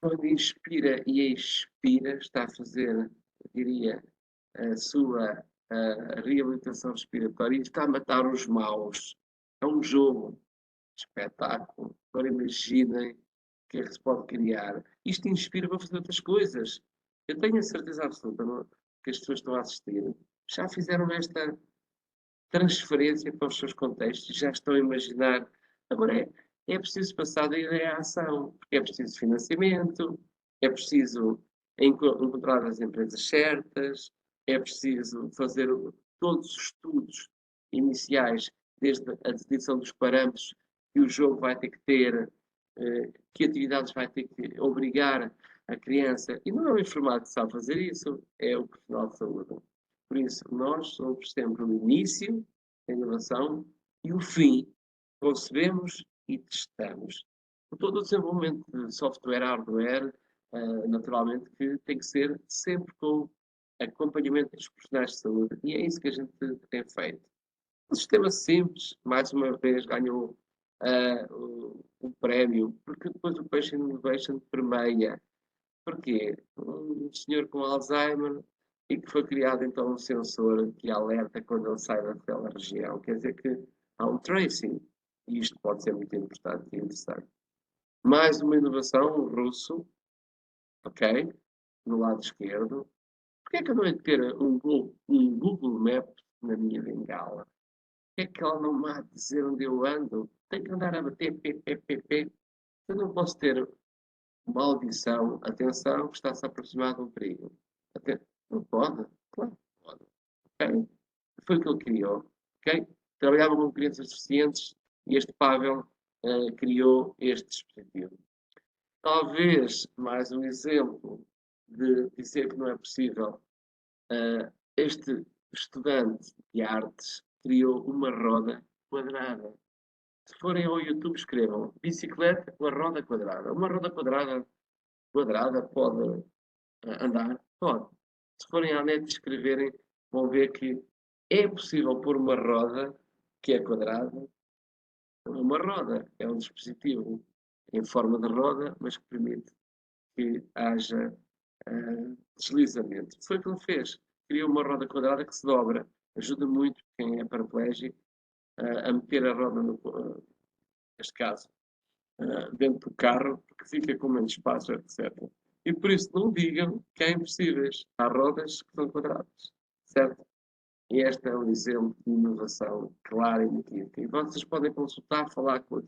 quando inspira e expira, está a fazer, eu diria, a sua reabilitação respiratória e está a matar os maus. É um jogo, espetáculo. Agora imaginem o que é que se pode criar. Isto inspira para fazer outras coisas. Eu tenho a certeza absoluta que as pessoas estão a assistir já fizeram esta transferência para os seus contextos, já estão a imaginar. Agora é preciso passar da ideia à ação, porque é preciso financiamento, é preciso encontrar as empresas certas, é preciso fazer todos os estudos iniciais, desde a definição dos parâmetros que o jogo vai ter que ter, que atividades vai ter que obrigar a criança. E não é o enfermado que sabe fazer isso, é o profissional de saúde. Por isso, nós somos sempre o início da inovação e o fim. Concebemos e testamos. Por todo o desenvolvimento de software, hardware, naturalmente que tem que ser sempre com acompanhamento dos profissionais de saúde. E é isso que a gente tem feito. Um sistema simples, mais uma vez, ganhou um prémio, porque depois o Patient Innovation permeia. Porquê? Um senhor com Alzheimer e que foi criado então um sensor que alerta quando ele sai daquela região. Quer dizer que há um tracing. E isto pode ser muito importante e interessante. Mais uma inovação, russo, ok? No lado esquerdo. Porquê é que eu não hei de ter um Google Maps na minha bengala? Porquê é que ela não me há de dizer onde eu ando? Tenho que andar a bater ppp. Eu não posso ter uma audição, atenção, que está-se a aproximar de um perigo. Não pode? Claro que pode. Okay? Foi o que ele criou. Okay? Trabalhava com crianças deficientes e este Pavel criou este dispositivo. Talvez mais um exemplo de dizer que não é possível. Este estudante de artes criou uma roda quadrada. Se forem ao YouTube, escrevam bicicleta com a roda quadrada. Uma roda quadrada pode andar? Pode. Se forem à net escreverem, vão ver que é possível pôr uma roda que é quadrada. Uma roda é um dispositivo em forma de roda, mas que permite que haja deslizamento. Foi o que ele fez. Criou uma roda quadrada que se dobra. Ajuda muito quem é paraplégico a meter a roda, neste caso, dentro do carro, porque fica com menos espaço, etc. E por isso não digam que é impossíveis. Há rodas que são quadradas, certo? E este é um exemplo de inovação clara e nítida. E vocês podem consultar, falar com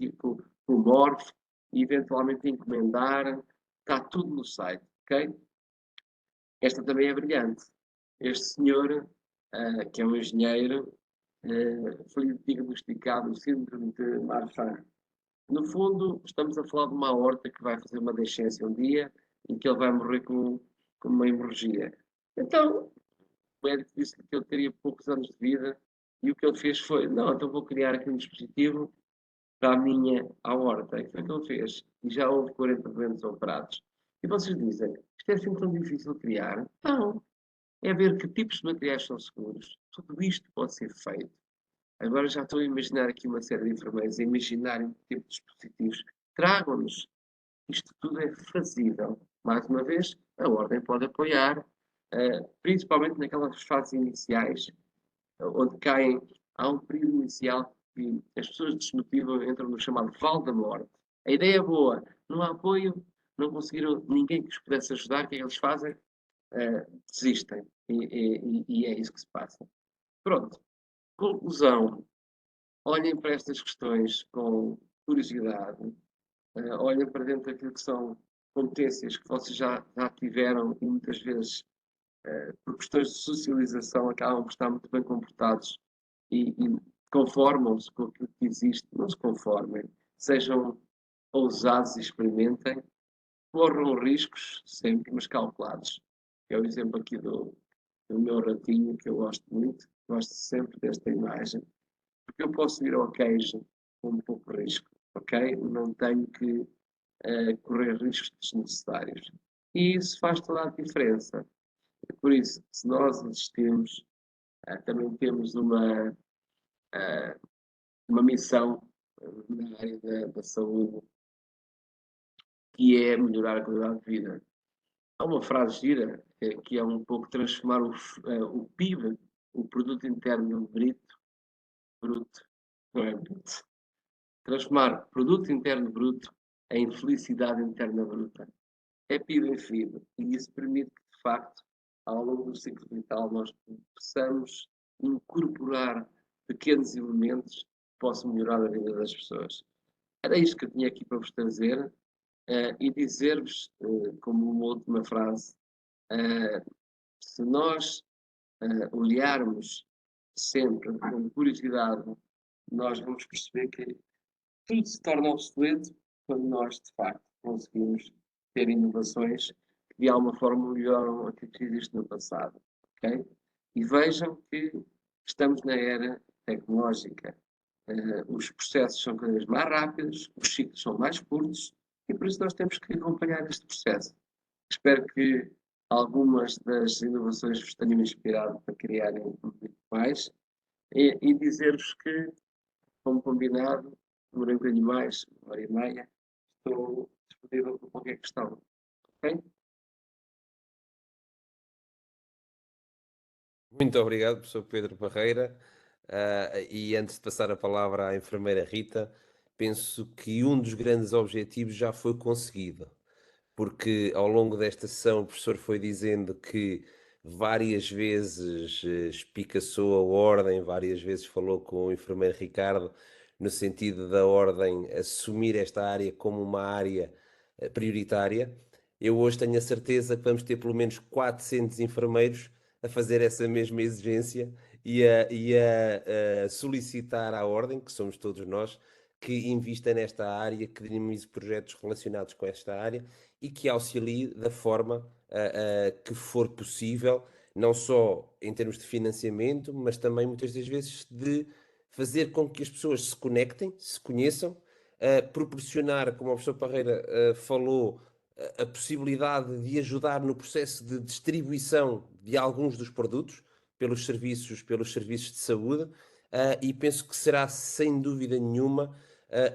o Morph e eventualmente encomendar. Está tudo no site, ok? Esta também é brilhante. Este senhor, que é um engenheiro, foi diagnosticado o síndrome de Marfan. No fundo, estamos a falar de uma aorta que vai fazer uma deiscência um dia e que ele vai morrer com uma hemorragia. Então, o médico disse que ele teria poucos anos de vida e o que ele fez foi: não, então vou criar aqui um dispositivo para a minha aorta. E foi o que ele fez. E já houve 40 doentes operados. E vocês dizem: isto é assim tão difícil de criar? Não. É ver que tipos de materiais são seguros. Tudo isto pode ser feito. Agora já estou a imaginar aqui uma série de enfermeiros a imaginarem um tipo de dispositivos. Tragam-nos. Isto tudo é fazível. Mais uma vez, a Ordem pode apoiar, principalmente naquelas fases iniciais, onde caem, há um período inicial que as pessoas desmotivam, entram no chamado vale da morte. A ideia é boa, não há apoio, não conseguiram ninguém que os pudesse ajudar, o que é que eles fazem? Desistem. E é isso que se passa. Pronto. Conclusão. Olhem para estas questões com curiosidade, olhem para dentro daquilo que são competências que vocês já tiveram e muitas vezes, por questões de socialização, acabam por estar muito bem comportados e conformam-se com aquilo que existe. Não se conformem, sejam ousados e experimentem, corram riscos sempre, mas calculados. É o exemplo aqui do meu ratinho, que eu gosto muito, gosto sempre desta imagem, porque eu posso ir ao queijo com um pouco de risco, ok? Não tenho que correr riscos desnecessários. E isso faz toda a diferença. Por isso, se nós existirmos, também temos uma missão na área da saúde, que é melhorar a qualidade de vida. Há uma frase gira, que é um pouco transformar o PIB, o Produto Interno Bruto, não é bruto, transformar Produto Interno Bruto em felicidade interna bruta. É PIB em FIB, e isso permite que, de facto, ao longo do ciclo vital, nós possamos incorporar pequenos elementos que possam melhorar a vida das pessoas. Era isto que eu tinha aqui para vos trazer, e dizer-vos, como uma última frase, se nós olharmos sempre com curiosidade, nós vamos perceber que tudo se torna obsoleto quando nós, de facto, conseguimos ter inovações que de alguma forma melhoram aquilo que existe no passado. Okay? E vejam que estamos na era tecnológica. Os processos são cada vez mais rápidos, os ciclos são mais curtos e por isso nós temos que acompanhar este processo. Espero que algumas das inovações vos tenham inspirado para criarem muito mais e dizer-vos que, como combinado, demorei um bocadinho mais, 1h30, estou disponível para qualquer questão. Ok? Muito obrigado, professor Pedro Parreira. E antes de passar a palavra à enfermeira Rita, penso que um dos grandes objetivos já foi conseguido, porque ao longo desta sessão o professor foi dizendo que várias vezes espicaçou a ordem, várias vezes falou com o enfermeiro Ricardo, no sentido da ordem assumir esta área como uma área prioritária. Eu hoje tenho a certeza que vamos ter pelo menos 400 enfermeiros a fazer essa mesma exigência e a solicitar à ordem, que somos todos nós, que invista nesta área, que dinamize projetos relacionados com esta área e que auxilie da forma que for possível, não só em termos de financiamento, mas também muitas das vezes de fazer com que as pessoas se conectem, se conheçam, proporcionar, como o professor Parreira falou, a possibilidade de ajudar no processo de distribuição de alguns dos produtos pelos serviços de saúde, e penso que será sem dúvida nenhuma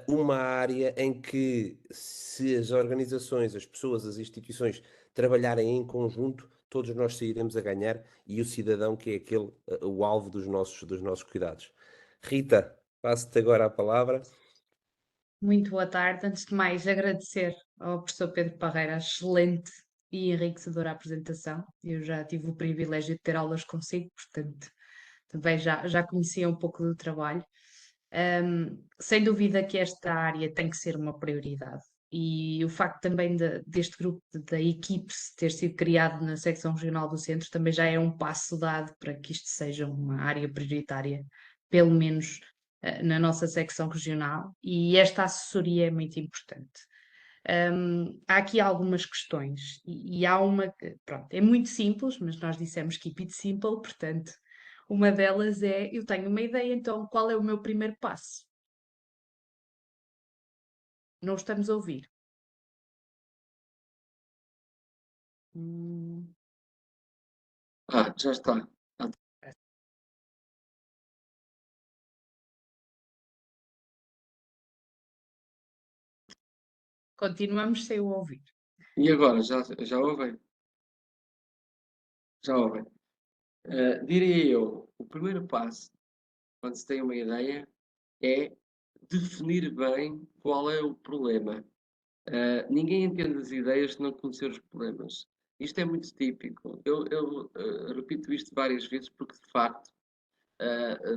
uma área em que, se as organizações, as pessoas, as instituições trabalharem em conjunto, todos nós sairemos a ganhar e o cidadão que é aquele, o alvo dos nossos cuidados. Rita, passo-te agora a palavra. Muito boa tarde. Antes de mais, agradecer ao professor Pedro Parreira a excelente e enriquecedora apresentação. Eu já tive o privilégio de ter aulas consigo, portanto, também já conhecia um pouco do trabalho. Sem dúvida que esta área tem que ser uma prioridade. E o facto também deste grupo, da equipe ter sido criado na secção regional do centro, também já é um passo dado para que isto seja uma área prioritária, pelo menos na nossa secção regional, e esta assessoria é muito importante. Há aqui algumas questões, e há uma que, pronto, é muito simples, mas nós dissemos keep it simple, portanto, uma delas é: eu tenho uma ideia, então qual é o meu primeiro passo? Não estamos a ouvir. Hum, Já está. Continuamos sem o ouvir. E agora, já ouvem? Já ouvem. Diria eu, o primeiro passo, quando se tem uma ideia, é definir bem qual é o problema. Ninguém entende as ideias se não conhecer os problemas. Isto é muito típico. Eu repito isto várias vezes porque, de facto,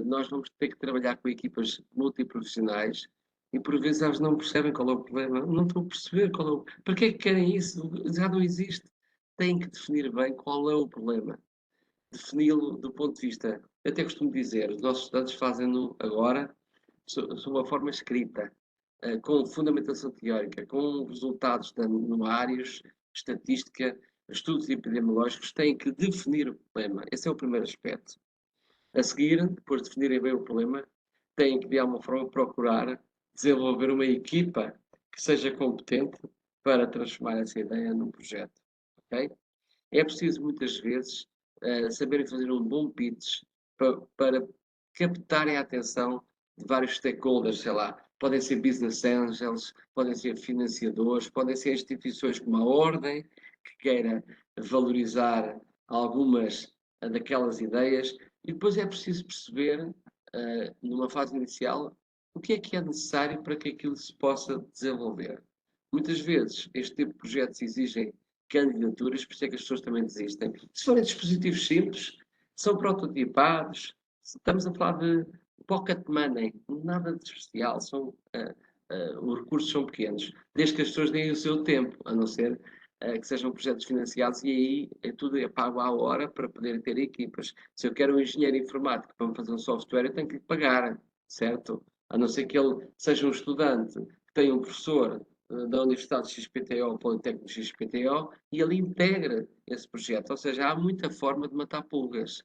nós vamos ter que trabalhar com equipas multiprofissionais e, por vezes, elas não percebem qual é o problema. Não estão a perceber qual é o... Para que é que querem isso? Já não existe. Têm que definir bem qual é o problema. Defini-lo do ponto de vista... Eu até costumo dizer, os nossos estudantes fazem-no agora sob uma forma escrita, com fundamentação teórica, com resultados de anuários, estatística, estudos epidemiológicos, têm que definir o problema. Esse é o primeiro aspecto. A seguir, depois de definirem bem o problema, têm que, de alguma forma, procurar desenvolver uma equipa que seja competente para transformar essa ideia num projeto. Okay? É preciso, muitas vezes, saberem fazer um bom pitch para captarem a atenção de vários stakeholders, sei lá, podem ser business angels, podem ser financiadores, podem ser instituições como a Ordem, que queira valorizar algumas daquelas ideias, e depois é preciso perceber, numa fase inicial, o que é necessário para que aquilo se possa desenvolver. Muitas vezes, este tipo de projetos exigem candidaturas, por isso é que as pessoas também desistem. Se forem dispositivos simples, são prototipados, estamos a falar de pocket money, nada de especial, os recursos são pequenos, desde que as pessoas deem o seu tempo, a não ser que sejam projetos financiados, e aí tudo é pago à hora para poder ter equipas. Se eu quero um engenheiro informático para me fazer um software, eu tenho que lhe pagar, certo? A não ser que ele seja um estudante, que tenha um professor da Universidade XPTO, Politécnico XPTO, e ele integra esse projeto. Ou seja, há muita forma de matar pulgas.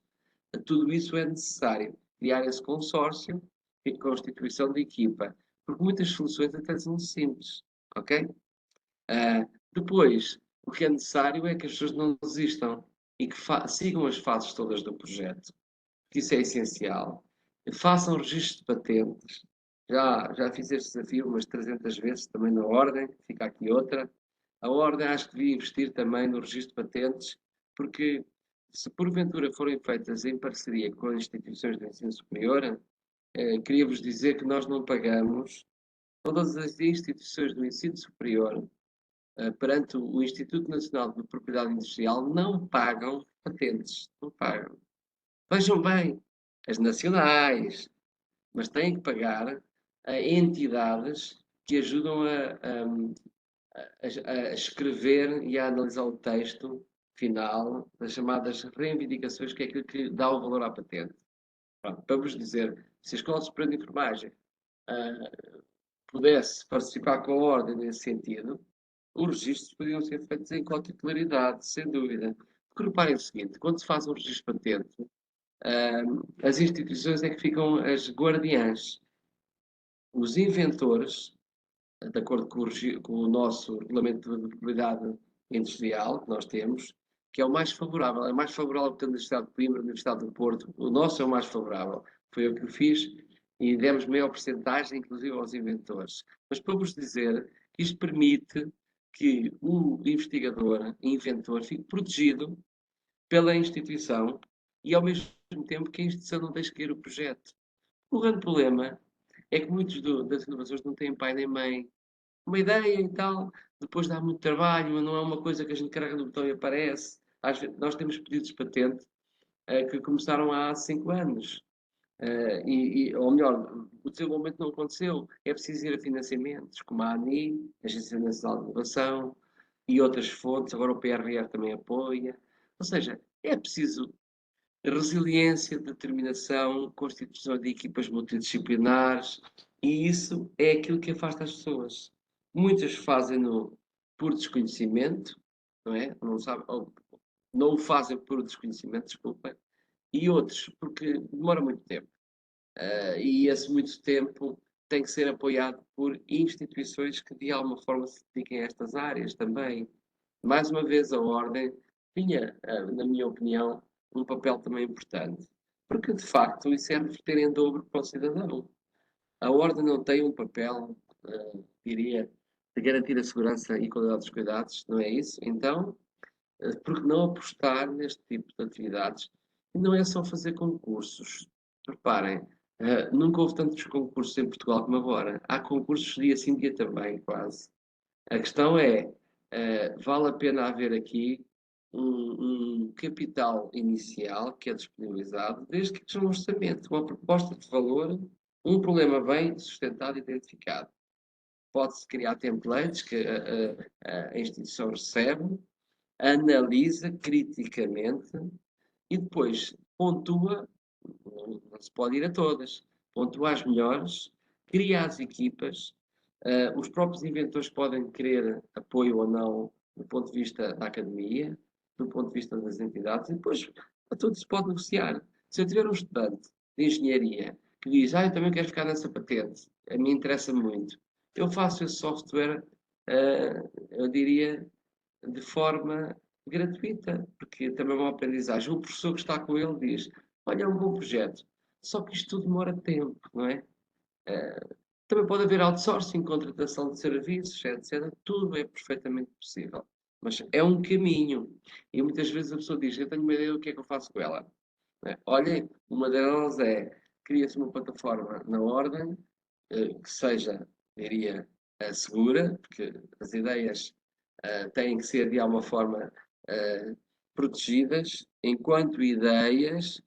Tudo isso é necessário. Criar esse consórcio e constituição de equipa. Porque muitas soluções até são simples. Ok? Depois, o que é necessário é que as pessoas não desistam e que sigam as fases todas do projeto. Isso é essencial. Façam registro de patentes. Já fiz este desafio umas 300 vezes, também na Ordem, fica aqui outra. A Ordem acho que devia investir também no registro de patentes, porque se porventura forem feitas em parceria com as instituições de ensino superior, queria-vos dizer que nós não pagamos, todas as instituições do ensino superior, perante o Instituto Nacional de Propriedade Industrial, não pagam patentes. Não pagam. Vejam bem, as nacionais, mas têm que pagar a entidades que ajudam a escrever e a analisar o texto final das chamadas reivindicações, que é aquilo que dá o valor à patente. Pronto, para vos dizer, se a Escola Superior de Enfermagem pudesse participar com a Ordem nesse sentido, os registros poderiam ser feitos em cotitularidade, sem dúvida. Porque reparem o seguinte, quando se faz um registro de patente, as instituições é que ficam as guardiãs. Os inventores, de acordo com o nosso regulamento de propriedade industrial que nós temos, que é o mais favorável. É mais favorável que a Universidade de Coimbra, a Universidade do Porto. O nosso é o mais favorável. Foi eu que o fiz e demos maior porcentagem, inclusive aos inventores. Mas para vos dizer que isto permite que o investigador, inventor, fique protegido pela instituição e, ao mesmo tempo, que a instituição não deixe cair o projeto. O grande problema é que muitos das inovações não têm pai nem mãe. Uma ideia e tal, depois dá muito trabalho, não é uma coisa que a gente carrega no botão e aparece. Às vezes, nós temos pedidos de patente que começaram há 5 anos. ou melhor, o desenvolvimento não aconteceu. É preciso ir a financiamentos, como a ANI, a Agência Nacional de Inovação e outras fontes, agora o PRR também apoia. Ou seja, é preciso resiliência, determinação, constituição de equipas multidisciplinares, e isso é aquilo que afasta as pessoas. Muitas fazem-no por desconhecimento, não é? Não sabem, não o fazem por desconhecimento, desculpa, e outros porque demora muito tempo. E esse muito tempo tem que ser apoiado por instituições que de alguma forma se dediquem a estas áreas também. Mais uma vez, a Ordem tinha, na minha opinião, um papel também importante, porque de facto isso é reverter em dobro para o cidadão. A Ordem não tem um papel, diria, de garantir a segurança e qualidade dos cuidados, não é isso? Então, por que não apostar neste tipo de atividades? E não é só fazer concursos. Reparem, nunca houve tantos concursos em Portugal como agora. Há concursos dia sim, dia também, quase. A questão é, vale a pena haver aqui um capital inicial que é disponibilizado, desde que haja um orçamento, uma proposta de valor, um problema bem sustentado e identificado. Pode-se criar templates que a instituição recebe, analisa criticamente e depois pontua, não se pode ir a todas, pontua as melhores, cria as equipas, os próprios inventores podem querer apoio ou não do ponto de vista da academia, do ponto de vista das entidades, e depois a tudo se pode negociar. Se eu tiver um estudante de engenharia que diz, eu também quero ficar nessa patente, a mim interessa muito, eu faço esse software, eu diria, de forma gratuita, porque também é uma aprendizagem. O professor que está com ele diz, olha, é um bom projeto, só que isto tudo demora tempo, não é? Também pode haver outsourcing, contratação de serviços, etc. Tudo é perfeitamente possível. Mas é um caminho. E muitas vezes a pessoa diz, eu tenho uma ideia do que é que eu faço com ela. Olhem, uma delas é, cria-se uma plataforma na Ordem, que seja, diria, segura, porque as ideias têm que ser de alguma forma protegidas, enquanto ideias,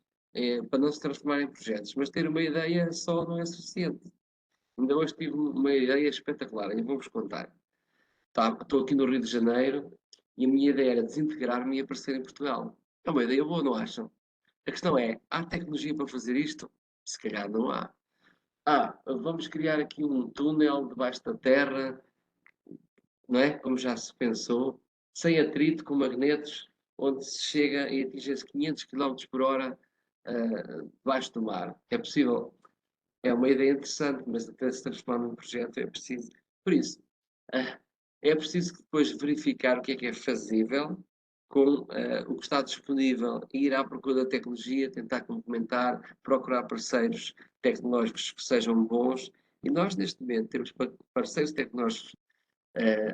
para não se transformarem em projetos. Mas ter uma ideia só não é suficiente. Ainda hoje tive uma ideia espetacular, e vou-vos contar. Estou aqui no Rio de Janeiro e a minha ideia era desintegrar-me e aparecer em Portugal. É uma ideia boa, não acham? A questão é, há tecnologia para fazer isto? Se calhar não há. Vamos criar aqui um túnel debaixo da terra, não é? Como já se pensou, sem atrito, com magnetos, onde se chega e atinge 500 km por hora debaixo do mar. É possível? É uma ideia interessante, mas até se transformar num projeto é preciso. Por isso, é preciso depois verificar o que é fazível com o que está disponível, ir à procura da tecnologia, tentar complementar, procurar parceiros tecnológicos que sejam bons. E nós, neste momento, temos parceiros tecnológicos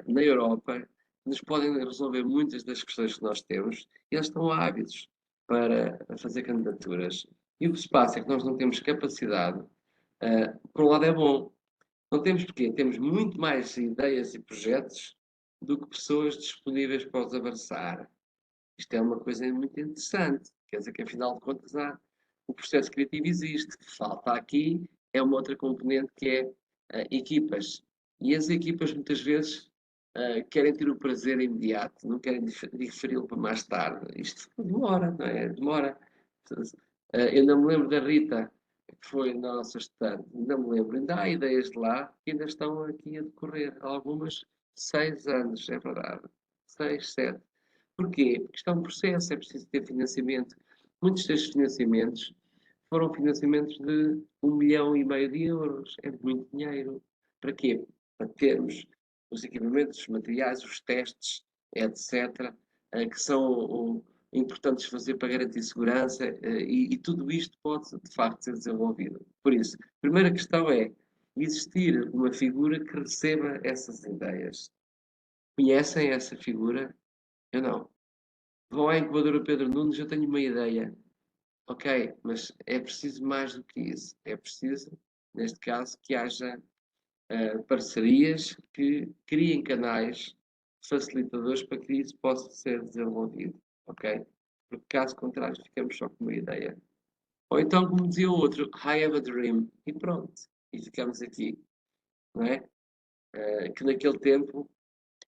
na Europa que nos podem resolver muitas das questões que nós temos. E eles estão ávidos para fazer candidaturas. E o que se passa é que nós não temos capacidade. Por um lado é bom, não temos porquê, temos muito mais ideias e projetos do que pessoas disponíveis para os abraçar. Isto é uma coisa muito interessante, quer dizer que afinal de contas o processo criativo existe, que falta aqui é uma outra componente que é equipas. E as equipas muitas vezes querem ter o prazer imediato, não querem diferi-lo para mais tarde. Isto demora, não é? Demora. Eu não me lembro da Rita, que foi na nossa estudante, ainda me lembro, ainda há ideias de lá que ainda estão aqui a decorrer, algumas 6 anos, é verdade, 6, 7. Porquê? Porque isto é um processo, é preciso ter financiamento. Muitos destes financiamentos foram financiamentos de 1,5 milhão de euros, é muito dinheiro. Para quê? Para termos os equipamentos, os materiais, os testes, etc., que são importantes fazer para garantir segurança, e tudo isto pode, de facto, ser desenvolvido. Por isso, a primeira questão é existir uma figura que receba essas ideias. Conhecem essa figura? Eu não. Vão à incubadora Pedro Nunes, eu tenho uma ideia. Ok, mas é preciso mais do que isso. É preciso, neste caso, que haja parcerias que criem canais facilitadores para que isso possa ser desenvolvido. Ok? Porque caso contrário, ficamos só com uma ideia. Ou então, como dizia o outro, I have a dream. E pronto. E ficamos aqui. Não é? Que naquele tempo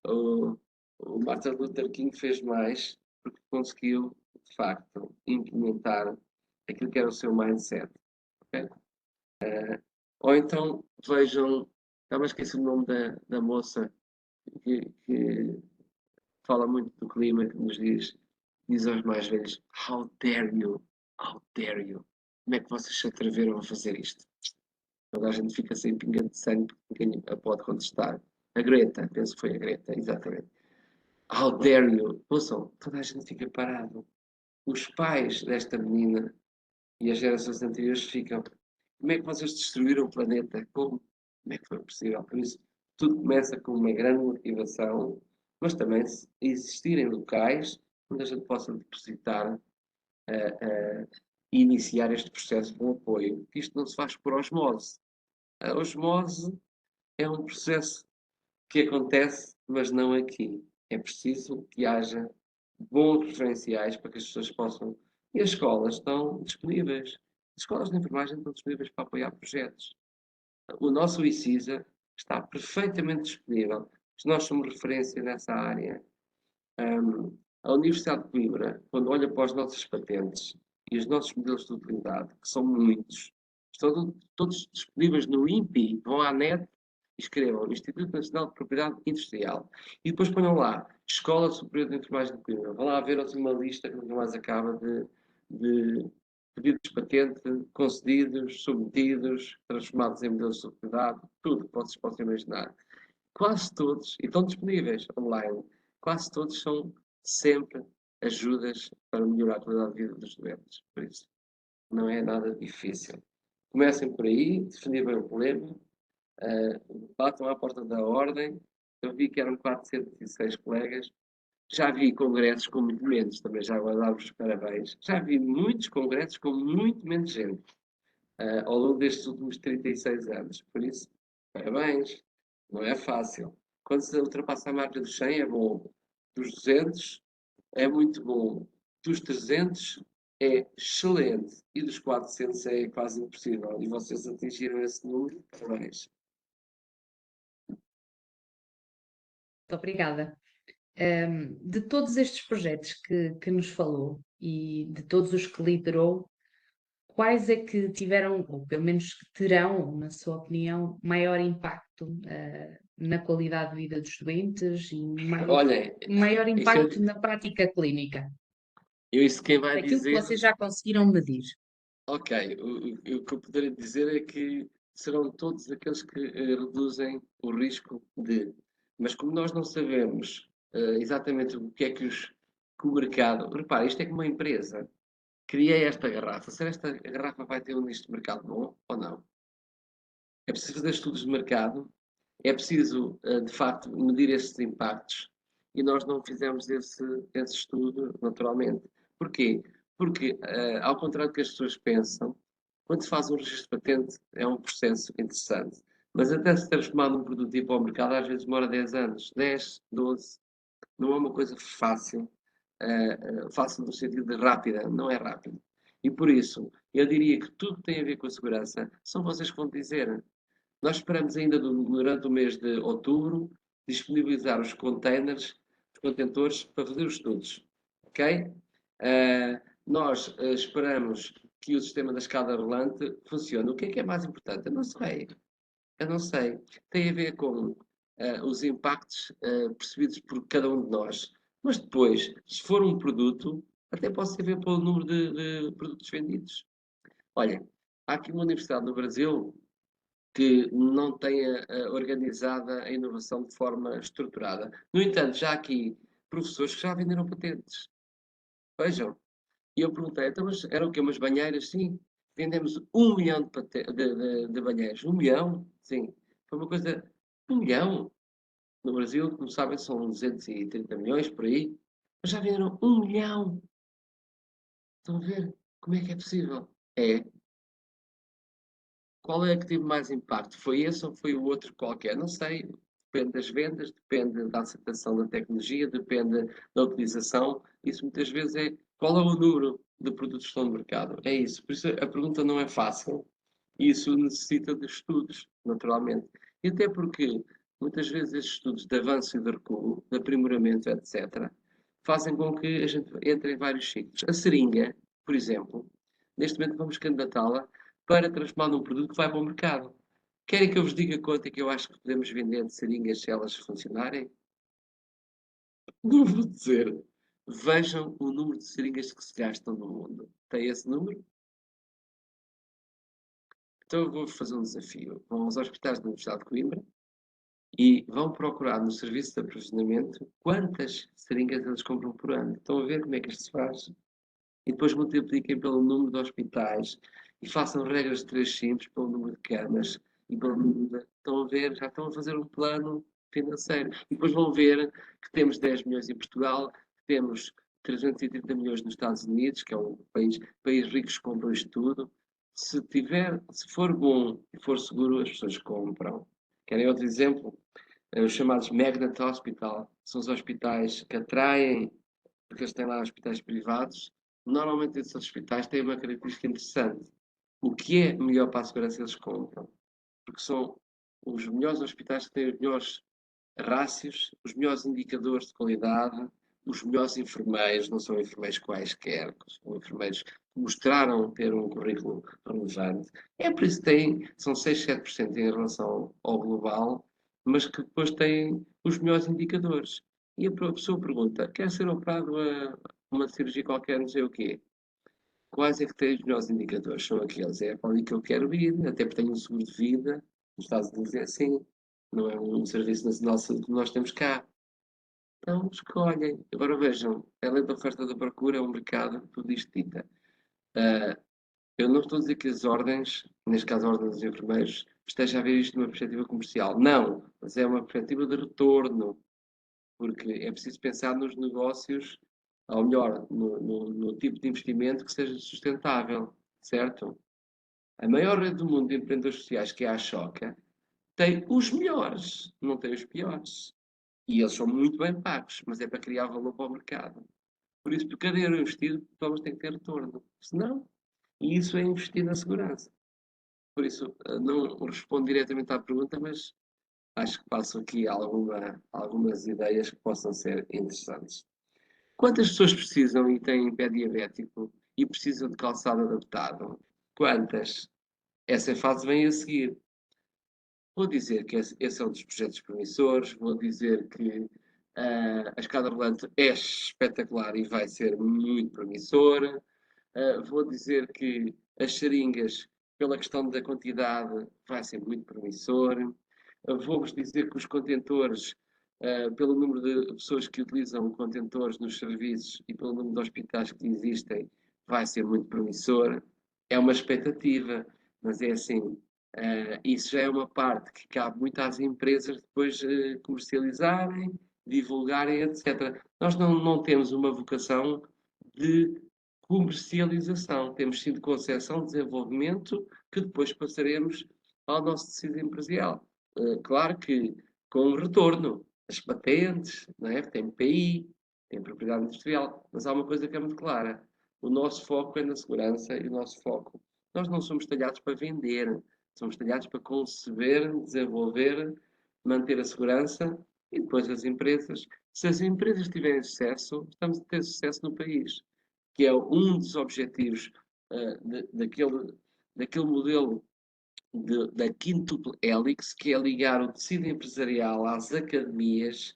o Martin Luther King fez mais porque conseguiu, de facto, implementar aquilo que era o seu mindset. Okay? Ou então, vejam, estava a esquecer o nome da moça que fala muito do clima, que nos diz aos mais velhos, how dare you, how dare you, como é que vocês se atreveram a fazer isto? Toda a gente fica sem pinga de sangue, porque ninguém a pode contestar. A Greta, penso que foi a Greta, exatamente. How dare you? Ouçam, toda a gente fica parado. Os pais desta menina e as gerações anteriores ficam. Como é que vocês destruíram o planeta? Como? Como é que foi possível? Por isso, tudo começa com uma grande motivação, mas também existirem locais onde a gente possa depositar e iniciar este processo com apoio. Isto não se faz por osmose. A osmose é um processo que acontece, mas não aqui. É preciso que haja bons referenciais para que as pessoas possam. E as escolas estão disponíveis. As escolas de enfermagem estão disponíveis para apoiar projetos. O nosso ICISA está perfeitamente disponível. Nós somos referência nessa área. A Universidade de Coimbra, quando olha para as nossas patentes e os nossos modelos de utilidade, que são muitos, estão todos disponíveis no INPI. Vão à net e escrevam Instituto Nacional de Propriedade Industrial. E depois ponham lá Escola Superior de Enfermagem de Coimbra. Vão lá ver uma lista que nunca mais acaba de pedidos de patente concedidos, submetidos, transformados em modelos de utilidade, tudo que vocês possam imaginar. Quase todos, e estão disponíveis online, quase todos são sempre ajudas para melhorar a qualidade de vida dos doentes. Por isso, não é nada difícil. Comecem por aí, definir bem o problema, batam à porta da ordem. Eu vi que eram 406 colegas. Já vi congressos com muito menos, também já vou dar-vos os parabéns. Já vi muitos congressos com muito menos gente ao longo destes últimos 36 anos. Por isso, parabéns. Não é fácil. Quando se ultrapassa a marca dos 100 é bom. Dos 200 é muito bom. Dos 300 é excelente. E dos 400 é quase impossível. E vocês atingiram esse número, parabéns. Muito obrigada. De todos estes projetos que nos falou e de todos os que liderou, quais é que tiveram, ou pelo menos que terão, na sua opinião, maior impacto na qualidade de vida dos doentes e maior impacto na prática clínica? Isso quem vai Aquilo dizer... que vocês já conseguiram medir. Ok, o que eu poderia dizer é que serão todos aqueles que reduzem o risco de... Mas como nós não sabemos exatamente o que é que o mercado... Repare, isto é como uma empresa. Criei esta garrafa. Será esta garrafa vai ter um nicho de mercado bom ou não? É preciso fazer estudos de mercado. É preciso, de facto, medir esses impactos. E nós não fizemos esse estudo, naturalmente. Porquê? Porque, ao contrário do que as pessoas pensam, quando se faz um registro de patente, é um processo interessante. Mas até se transformar num produto e ir para o mercado, às vezes demora 10 anos. 10, 12. Não é uma coisa fácil. Fácil no sentido de rápida. Não é rápido. E por isso, eu diria que tudo que tem a ver com a segurança são vocês que vão dizer. Nós esperamos ainda durante o mês de outubro disponibilizar os containers, os contentores, para fazer os estudos. Ok? Nós esperamos que o sistema da escada rolante funcione. O que é mais importante? Eu não sei. Eu não sei. Tem a ver com os impactos percebidos por cada um de nós. Mas depois, se for um produto, até pode ser ver pelo número de produtos vendidos. Olha, há aqui uma universidade no Brasil que não tenha organizada a inovação de forma estruturada. No entanto, já há aqui professores que já venderam patentes. Vejam. E eu perguntei, então, mas eram o quê? Umas banheiras? Sim. Vendemos 1 milhão de banheiras. 1 milhão? Sim. Foi uma coisa... 1 milhão? No Brasil, como sabem, são 230 milhões por aí. Mas já venderam 1 milhão. Estão a ver? Como é que é possível? É. Qual é que teve mais impacto? Foi esse ou foi o outro qualquer? Não sei. Depende das vendas, depende da aceitação da tecnologia, depende da utilização. Isso muitas vezes é qual é o número de produtos que estão no mercado. É isso. Por isso a pergunta não é fácil. E isso necessita de estudos, naturalmente. E até porque, muitas vezes, estes estudos de avanço e de recuo, de aprimoramento, etc., fazem com que a gente entre em vários ciclos. A seringa, por exemplo, neste momento vamos candidatá-la para transformar num produto que vai para o mercado. Querem que eu vos diga quanto é que eu acho que podemos vender de seringas se elas funcionarem? Não vou dizer. Vejam o número de seringas que se gastam no mundo. Tem esse número? Então eu vou fazer um desafio. Vão aos hospitais da Universidade de Coimbra e vão procurar no serviço de aprovisionamento quantas seringas eles compram por ano. Estão a ver como é que isto se faz? E depois multipliquem pelo número de hospitais e façam regras de 3 simples pelo número de camas e pelo número de... Estão a ver? Já estão a fazer um plano financeiro. E depois vão ver que temos 10 milhões em Portugal, que temos 330 milhões nos Estados Unidos, que é um país rico que compram isto tudo. Se for bom e for seguro, as pessoas compram. Querem outro exemplo? Os chamados Magnet Hospital. São os hospitais que atraem, porque eles têm lá hospitais privados. Normalmente esses hospitais têm uma característica interessante. O que é melhor para a segurança eles compram? Porque são os melhores hospitais que têm os melhores rácios, os melhores indicadores de qualidade, os melhores enfermeiros, não são enfermeiros quaisquer, são enfermeiros que mostraram ter um currículo relevante. É por isso que são 6, 7% em relação ao global, mas que depois têm os melhores indicadores. E a pessoa pergunta, quer ser operado a uma cirurgia qualquer, não sei o quê? Quais é que têm os melhores indicadores? São aqueles, é para ali que eu quero ir, até porque tenho um seguro de vida, nos Estados Unidos é assim, não é um serviço nacional de saúde que nós temos cá. Então, escolhem. Agora vejam, a lei da oferta e da procura é um mercado, tudo isto dita. Eu não estou a dizer que as ordens, neste caso a ordem dos enfermeiros, esteja a ver isto numa perspectiva comercial. Não, mas é uma perspectiva de retorno, porque é preciso pensar nos negócios, ou melhor, no tipo de investimento que seja sustentável, certo? A maior rede do mundo de empreendedores sociais, que é a Ashoka, tem os melhores, não tem os piores. E eles são muito bem pagos, mas é para criar valor para o mercado. Por isso, por cada euro investido, todos têm que ter retorno. Senão, e isso é investir na segurança. Por isso, não respondo diretamente à pergunta, mas acho que passo aqui algumas ideias que possam ser interessantes. Quantas pessoas precisam e têm pé diabético e precisam de calçado adaptado? Quantas? Essa fase vem a seguir. Vou dizer que esse é um dos projetos promissores, vou dizer que a escada rolante é espetacular e vai ser muito promissora. Vou dizer que as seringas, pela questão da quantidade, vai ser muito promissor. Vou-vos dizer que os contentores, pelo número de pessoas que utilizam contentores nos serviços e pelo número de hospitais que existem, vai ser muito promissor. É uma expectativa, mas é assim, isso já é uma parte que cabe muito às empresas depois comercializarem, divulgarem, etc. Nós não temos uma vocação de comercialização, temos sim de concepção, desenvolvimento, que depois passaremos ao nosso tecido empresarial. Claro que com retorno, as patentes, não é? Tem PI, tem propriedade industrial, mas há uma coisa que é muito clara: o nosso foco é na segurança e o nosso foco. Nós não somos talhados para vender, somos talhados para conceber, desenvolver, manter a segurança e depois as empresas. Se as empresas tiverem sucesso, estamos a ter sucesso no país, que é um dos objetivos daquele modelo da quíntuple hélice, que é ligar o tecido empresarial às academias,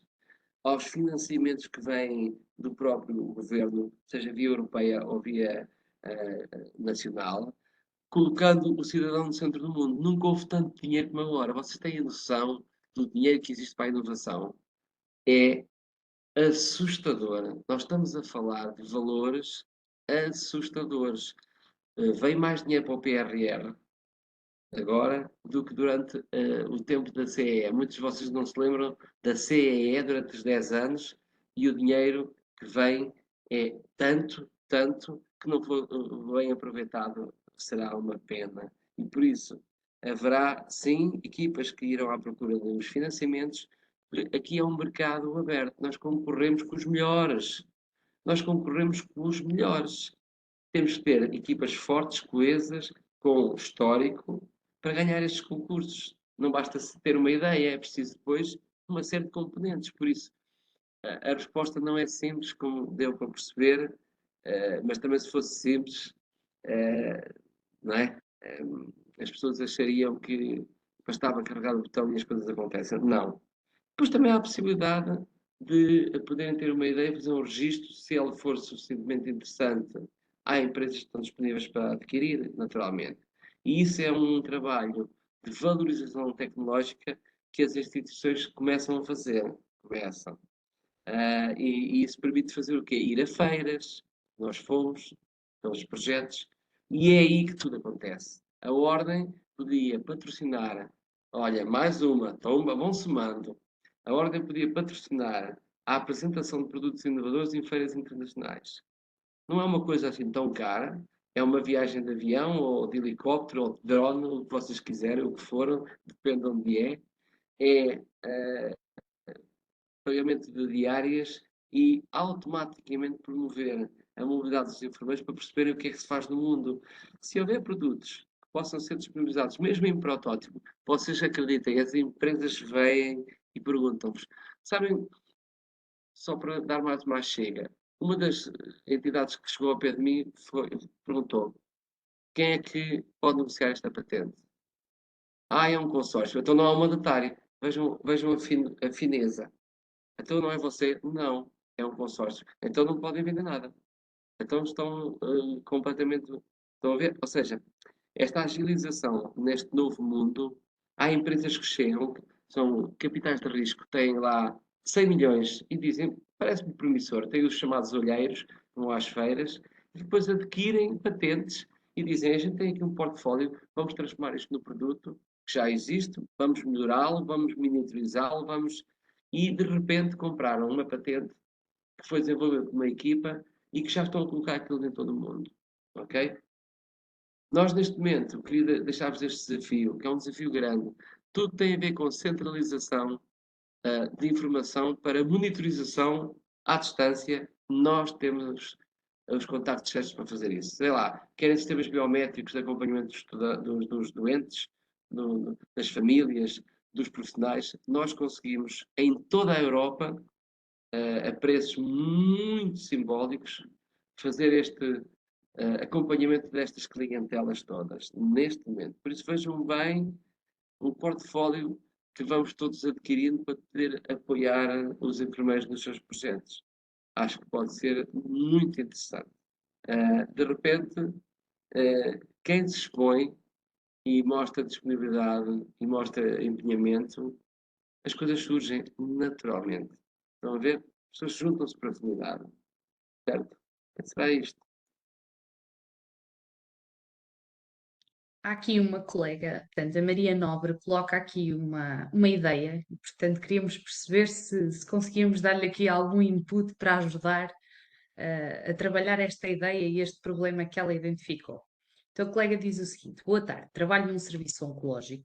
aos financiamentos que vêm do próprio governo, seja via europeia ou via nacional, colocando o cidadão no centro do mundo. Nunca houve tanto dinheiro como agora. Vocês têm a noção do dinheiro que existe para a inovação? É assustador. Nós estamos a falar de valores assustadores. Vem mais dinheiro para o PRR agora do que durante o tempo da CEE. Muitos de vocês não se lembram da CEE durante os 10 anos e o dinheiro que vem é tanto, que não foi bem aproveitado, será uma pena. E por isso haverá sim equipas que irão à procura dos financiamentos. Aqui é um mercado aberto, nós concorremos com os melhores. Nós concorremos com os melhores. temos que ter equipas fortes, coesas, com histórico, para ganhar estes concursos. Não basta ter uma ideia, é preciso depois uma série de componentes. Por isso, a resposta não é simples, como deu para perceber, mas também se fosse simples, não é? As pessoas achariam que bastava carregar o botão e as coisas acontecem. Não. Depois também há a possibilidade de poderem ter uma ideia, fazer um registro, se ela for suficientemente interessante. Há empresas que estão disponíveis para adquirir, naturalmente. E isso é um trabalho de valorização tecnológica que as instituições começam a fazer. Começam. E isso permite fazer o quê? Ir a feiras, nós fomos, pelos projetos, e é aí que tudo acontece. A Ordem podia patrocinar, olha, mais uma, tomba, vão somando. A Ordem podia patrocinar a apresentação de produtos inovadores em feiras internacionais. Não é uma coisa assim tão cara, é uma viagem de avião, ou de helicóptero, ou de drone, o que vocês quiserem, o que for, depende de onde é. É pagamento de diárias e automaticamente promover a mobilidade dos enfermeiros para perceberem o que é que se faz no mundo. Se houver produtos que possam ser disponibilizados, mesmo em protótipo, vocês acreditem, as empresas vêm e perguntam-vos. Sabem, só para dar mais uma chega, uma das entidades que chegou ao pé de mim perguntou: quem é que pode negociar esta patente? É um consórcio, então não há um mandatário. Vejam a fineza. Então não é você? Não, é um consórcio. Então não podem vender nada. Então estão completamente. Estão a ver? Ou seja, esta agilização neste novo mundo, há empresas que chegam, são capitais de risco, têm lá 100 milhões e dizem, parece-me promissor, têm os chamados olheiros, vão às feiras, e depois adquirem patentes e dizem, a gente tem aqui um portfólio, vamos transformar isto no produto que já existe, vamos melhorá-lo, vamos miniaturizá-lo, vamos... E de repente compraram uma patente que foi desenvolvida por uma equipa e que já estão a colocar aquilo em todo o mundo. Ok? Nós, neste momento, queria deixar-vos este desafio, que é um desafio grande. Tudo tem a ver com centralização de informação para monitorização à distância. Nós temos os contactos certos para fazer isso. Sei lá, querem sistemas biométricos de acompanhamento dos doentes, das famílias, dos profissionais. Nós conseguimos, em toda a Europa, a preços muito simbólicos, fazer este acompanhamento destas clientelas todas, neste momento. Por isso, vejam bem o portfólio que vamos todos adquirindo para poder apoiar os enfermeiros nos seus projetos. Acho que pode ser muito interessante. De repente, quem se expõe e mostra disponibilidade e mostra empenhamento, as coisas surgem naturalmente. Estão a ver? As pessoas juntam-se para a comunidade. Certo? Será isto. Há aqui uma colega, portanto, a Maria Nobre, coloca aqui uma ideia, e, portanto, queríamos perceber se conseguíamos dar-lhe aqui algum input para ajudar a trabalhar esta ideia e este problema que ela identificou. Então, a colega diz o seguinte: boa tarde, trabalho num serviço oncológico.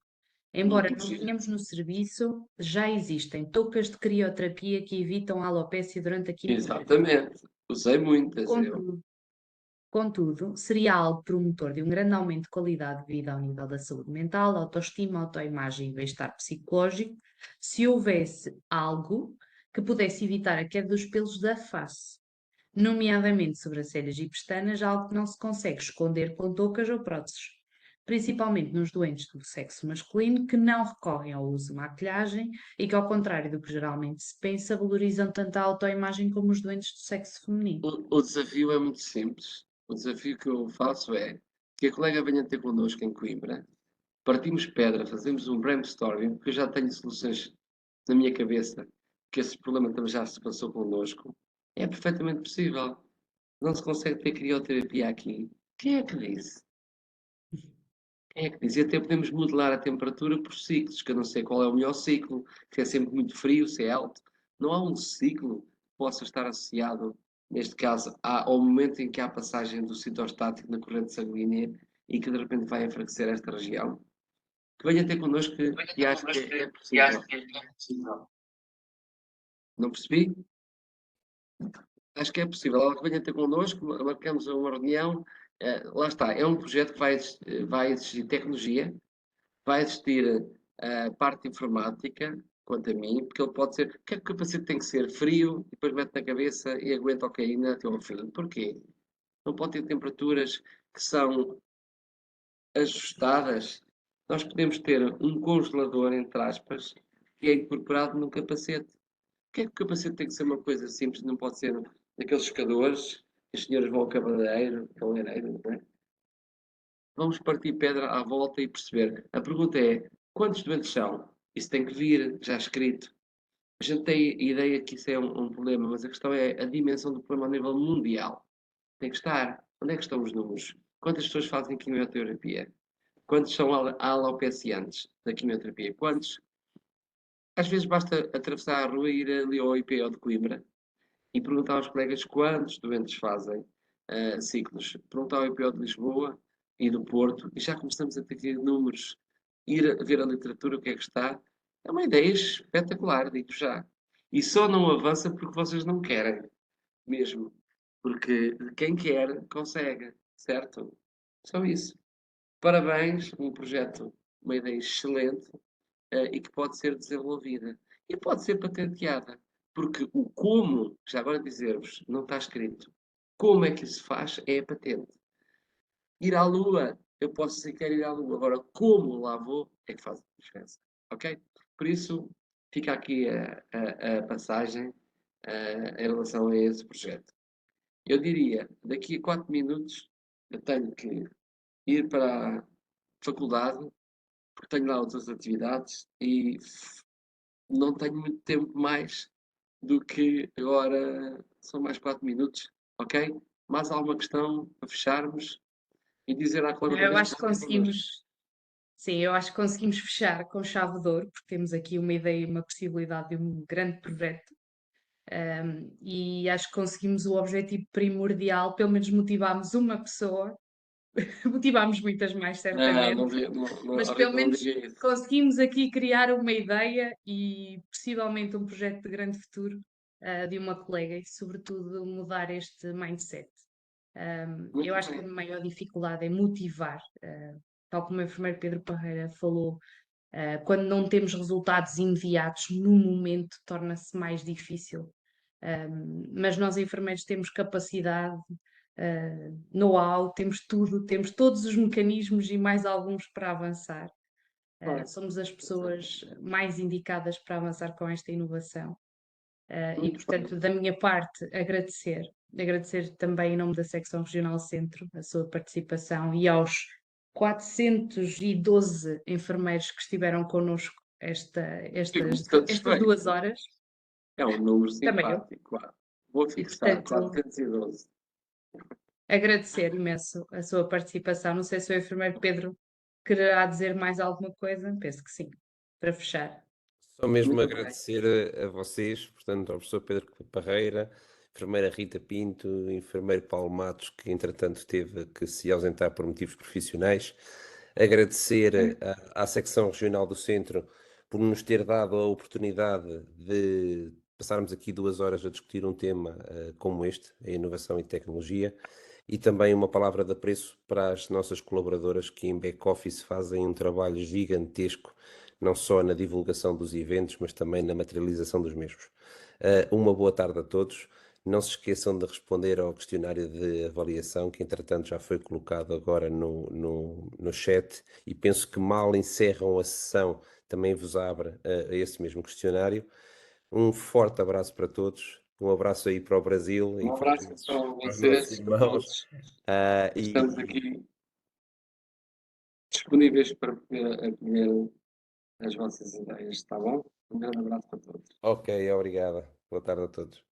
Embora não tenhamos no serviço, já existem toucas de crioterapia que evitam a alopecia durante a quimioterapia. Exatamente. Usei muitas. Contudo, seria algo promotor de um grande aumento de qualidade de vida ao nível da saúde mental, autoestima, autoimagem e bem-estar psicológico, se houvesse algo que pudesse evitar a queda dos pelos da face, nomeadamente sobrancelhas e pestanas, algo que não se consegue esconder com toucas ou próteses, principalmente nos doentes do sexo masculino que não recorrem ao uso de maquilhagem e que, ao contrário do que geralmente se pensa, valorizam tanto a autoimagem como os doentes do sexo feminino. O desafio é muito simples. O desafio que eu faço é que a colega venha ter connosco em Coimbra, partimos pedra, fazemos um brainstorming, porque eu já tenho soluções na minha cabeça, que esse problema também já se passou connosco. É perfeitamente possível. Não se consegue ter crioterapia aqui. Quem é que disse? Quem é que diz? E até podemos modelar a temperatura por ciclos, que eu não sei qual é o melhor ciclo, se é sempre muito frio, se é alto. Não há um ciclo que possa estar associado, neste caso, ao momento em que há a passagem do citostático na corrente sanguínea e que de repente vai enfraquecer esta região. Que venha ter connosco e acho que é possível. Não percebi? acho que é possível. Ela que venha ter connosco, marcamos uma reunião. Lá está, é um projeto que vai exigir tecnologia, vai existir a parte informática, quanto a mim, porque ele pode ser. Que capacete tem que ser frio, e depois mete na cabeça e aguenta a caína até ao fim. Porquê? Não pode ter temperaturas que são ajustadas. Nós podemos ter um congelador, entre aspas, que é incorporado num capacete. Porquê é que o capacete tem que ser uma coisa simples, não pode ser daqueles secadores, que as senhoras vão ao cabeleireiro, não é? Vamos partir pedra à volta e perceber. A pergunta é, quantos doentes são? Isso tem que vir já escrito. A gente tem a ideia que isso é um problema, mas a questão é a dimensão do problema a nível mundial. Tem que estar. Onde é que estão os números? Quantas pessoas fazem quimioterapia? Quantos são alopeciantes da quimioterapia? Quantos? Às vezes basta atravessar a rua e ir ali ao IPO de Coimbra e perguntar aos colegas quantos doentes fazem ciclos. Perguntar ao IPO de Lisboa e do Porto e já começamos a ter números. Ir a ver a literatura, o que é que está. É uma ideia espetacular, digo já. E só não avança porque vocês não querem, mesmo. Porque quem quer, consegue, certo? Só isso. Parabéns, um projeto, uma ideia excelente e que pode ser desenvolvida. E pode ser patenteada. Porque o como, já agora dizer-vos, não está escrito. Como é que isso se faz é a patente. Ir à Lua, eu posso dizer que quero ir à Lua. Agora, como lá vou, é que faz a diferença. Ok? Por isso, fica aqui a passagem em relação a esse projeto. Eu diria, daqui a 4 minutos, eu tenho que ir para a faculdade, porque tenho lá outras atividades e não tenho muito tempo mais do que agora são mais 4 minutos, ok? Mais alguma questão para fecharmos e dizer à Eu colaboradora que acho que contem connosco. sim, eu acho que conseguimos fechar com chave de ouro, porque temos aqui uma ideia e uma possibilidade de um grande projeto. E acho que conseguimos o objetivo primordial, pelo menos motivámos uma pessoa, motivámos muitas mais, Não, certamente, não, mas oh, pelo Rita, não menos diga isso. conseguimos aqui criar uma ideia e possivelmente um projeto de grande futuro de uma colega e, sobretudo, mudar este mindset. Eu Muito acho que a bem. maior dificuldade é motivar, tal como o enfermeiro Pedro Parreira falou, quando não temos resultados imediatos no momento, torna-se mais difícil. Mas nós, enfermeiros, temos capacidade, know-how, temos tudo, temos todos os mecanismos e mais alguns para avançar. Claro. Somos as pessoas mais indicadas para avançar com esta inovação. E, Muito bem. portanto, da minha parte, agradecer também em nome da Secção Regional Centro a sua participação e aos 412 enfermeiros que estiveram connosco Fico muito estas satisfeito. 2 horas. É um número Também eu. simpático, claro. Vou E, fixar portanto, 412. agradecer imenso a sua participação. Não sei se o enfermeiro Pedro quererá dizer mais alguma coisa. Penso que sim, para fechar. Só mesmo Muito bem. agradecer a vocês, portanto, ao professor Pedro Parreira, enfermeira Rita Pinto, enfermeiro Paulo Matos, que entretanto teve que se ausentar por motivos profissionais. Agradecer à secção regional do Centro por nos ter dado a oportunidade de passarmos aqui 2 horas a discutir um tema como este, a inovação e tecnologia. E também uma palavra de apreço para as nossas colaboradoras que em back-office fazem um trabalho gigantesco, não só na divulgação dos eventos, mas também na materialização dos mesmos. Uma boa tarde a todos. Não se esqueçam de responder ao questionário de avaliação, que entretanto já foi colocado agora no chat, e penso que mal encerram a sessão, também vos abre a esse mesmo questionário. Um forte abraço para todos. Um abraço aí para o Brasil e Um para abraço para os nossos vocês, para irmãos. todos. E Estamos aqui disponíveis para poder acolher as vossas ideias, está bom? Um grande abraço para todos. ok, obrigada. Boa tarde a todos.